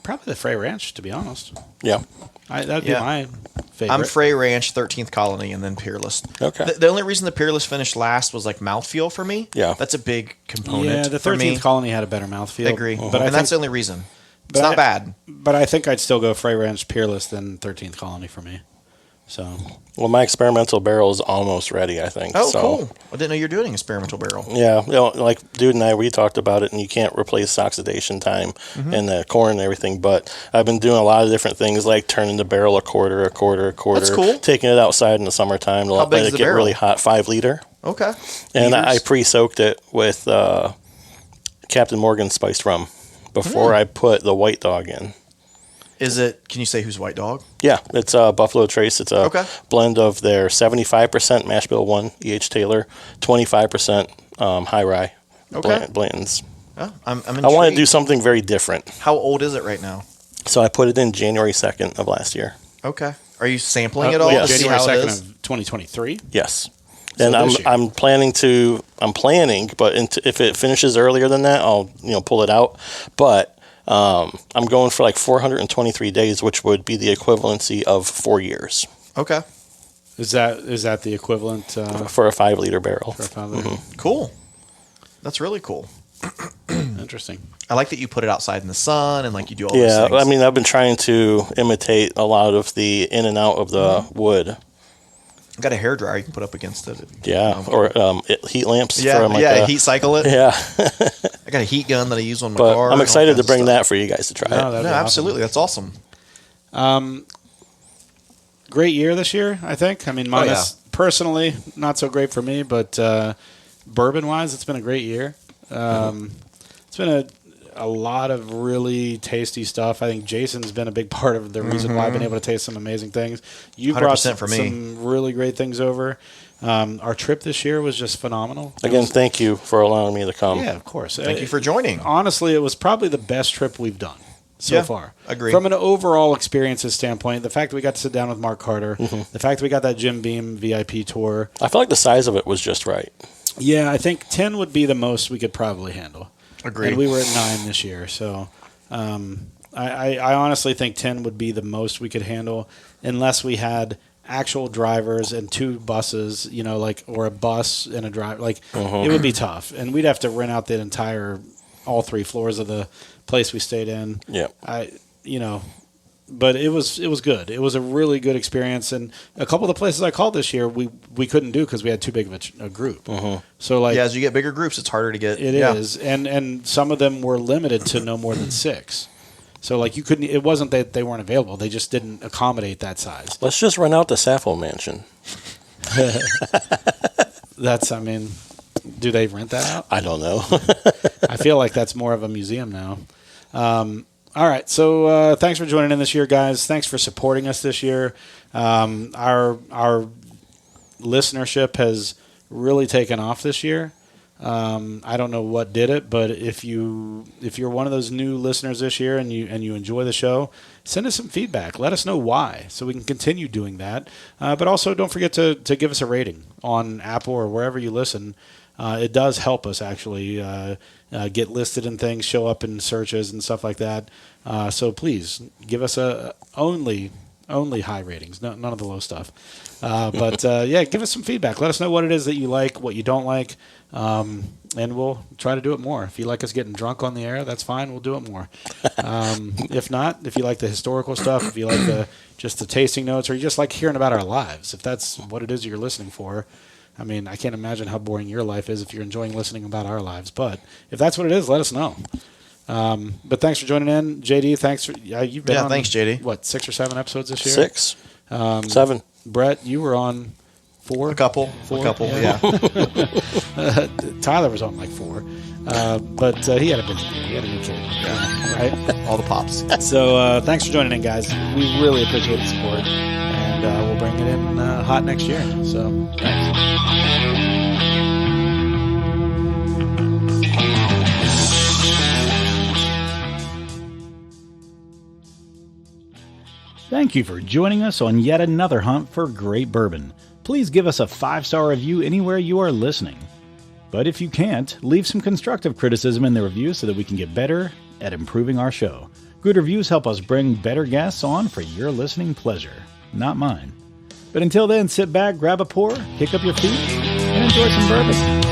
Probably the Frey Ranch, to be honest. Yeah. That'd be my favorite. I'm Frey Ranch, 13th Colony, and then Peerless. Okay. The only reason the Peerless finished last was like mouthfeel for me. Yeah. That's a big component. Yeah, the for 13th me. Colony had a better mouthfeel. I agree. But And that's the only reason. It's not bad. But I think I'd still go Frey Ranch Peerless than 13th Colony for me. So. Well, my experimental barrel is almost ready, I think. Oh, so. cool. I didn't know you were doing an experimental barrel. Yeah, like Dude and I, we talked about it, and you can't replace oxidation time and the corn and everything, but I've been doing a lot of different things, like turning the barrel a quarter, That's cool. taking it outside in the summertime to How big let is it the get barrel? really hot, 5 liter. Okay. And I Liters? pre-soaked it with Captain Morgan spiced rum before I put the White Dog in. Can you say who's White Dog? Yeah, it's Buffalo Trace. It's a Okay. blend of their 75% Mash Bill 1 E.H. Taylor, 25% high rye Blanton's. Oh, I'm intrigued. I want to do something very different. How old is it right now? So I put it in January 2nd of last year. Okay. Are you sampling it all yes. to see January how it 2nd is? of 2023? Yes. So And this year. I'm planning, but if it finishes earlier than that, I'll pull it out. But I'm going for like 423 days, which would be the equivalency of 4 years Okay. Is that the equivalent for a 5 liter barrel. for a 5 liter? Cool. That's really cool. Interesting. I like that you put it outside in the sun and like you do all Yeah, those things. I mean, I've been trying to imitate a lot of the in and out of the wood. I got a hairdryer you can put up against it. Yeah, or heat lamps. Yeah, for like heat cycle it. Yeah, I got a heat gun that I use on my but car. I'm and all excited kinds to of bring stuff. that for you guys to try. No, it. that'd No, be awesome. absolutely. That's awesome. Great year this year, I think. I mean, minus personally, not so great for me, but bourbon-wise, it's been a great year. It's been a lot of really tasty stuff. I think Jason's been a big part of the reason why I've been able to taste some amazing things. You brought 100% for me. some really great things over. Our trip this year was just phenomenal. Again, thank you for allowing me to come. Yeah, of course. Thank you for joining. Honestly, it was probably the best trip we've done so far. Agree. From an overall experiences standpoint, the fact that we got to sit down with Mark Carter, the fact that we got that Jim Beam VIP tour. I feel like the size of it was just right. Yeah, I think 10 would be the most we could probably handle. Agreed. And we were at 9 this year, so I honestly think 10 would be the most we could handle unless we had actual drivers and 2 buses, or a bus and a driver. It would be tough. And we'd have to rent out all 3 floors of the place we stayed in. Yeah. But it was good. It was a really good experience. And a couple of the places I called this year, we couldn't do because we had too big of a group. So as you get bigger groups, it's harder to get. It is, and some of them were limited to no more than 6. So you couldn't. It wasn't that they weren't available; they just didn't accommodate that size. Let's just rent out the Sappho Mansion. Do they rent that out? I don't know. I feel like that's more of a museum now. All right, so thanks for joining in this year, guys. Thanks for supporting us this year. Our listenership has really taken off this year. I don't know what did it, but if you're one of those new listeners this year and you enjoy the show, send us some feedback. Let us know why, so we can continue doing that. But also, don't forget to give us a rating on Apple or wherever you listen. It does help us actually get listed in things, show up in searches and stuff like that. So please give us only high ratings, none of the low stuff. But give us some feedback. Let us know what it is that you like, what you don't like, and we'll try to do it more. If you like us getting drunk on the air, that's fine. We'll do it more. If not, if you like the historical stuff, if you like just the tasting notes, or you just like hearing about our lives, if that's what it is you're listening for. I mean, I can't imagine how boring your life is if you're enjoying listening about our lives. But if that's what it is, let us know. But thanks for joining in, JD. Thanks for you've been on. Thanks, JD. What, 6 or 7 episodes this year? 6, 7. Brett, you were on 4. A couple, yeah. Tyler was on like 4, but he had a busy year. He had a new kid, right? All the pops. So thanks for joining in, guys. We really appreciate the support, and we'll bring it in hot next year. So thanks. Thank you for joining us on yet another hunt for great bourbon. Please give us a 5-star review anywhere you are listening. But if you can't, leave some constructive criticism in the review so that we can get better at improving our show. Good reviews help us bring better guests on for your listening pleasure, not mine. But until then, sit back, grab a pour, kick up your feet, and enjoy some bourbon.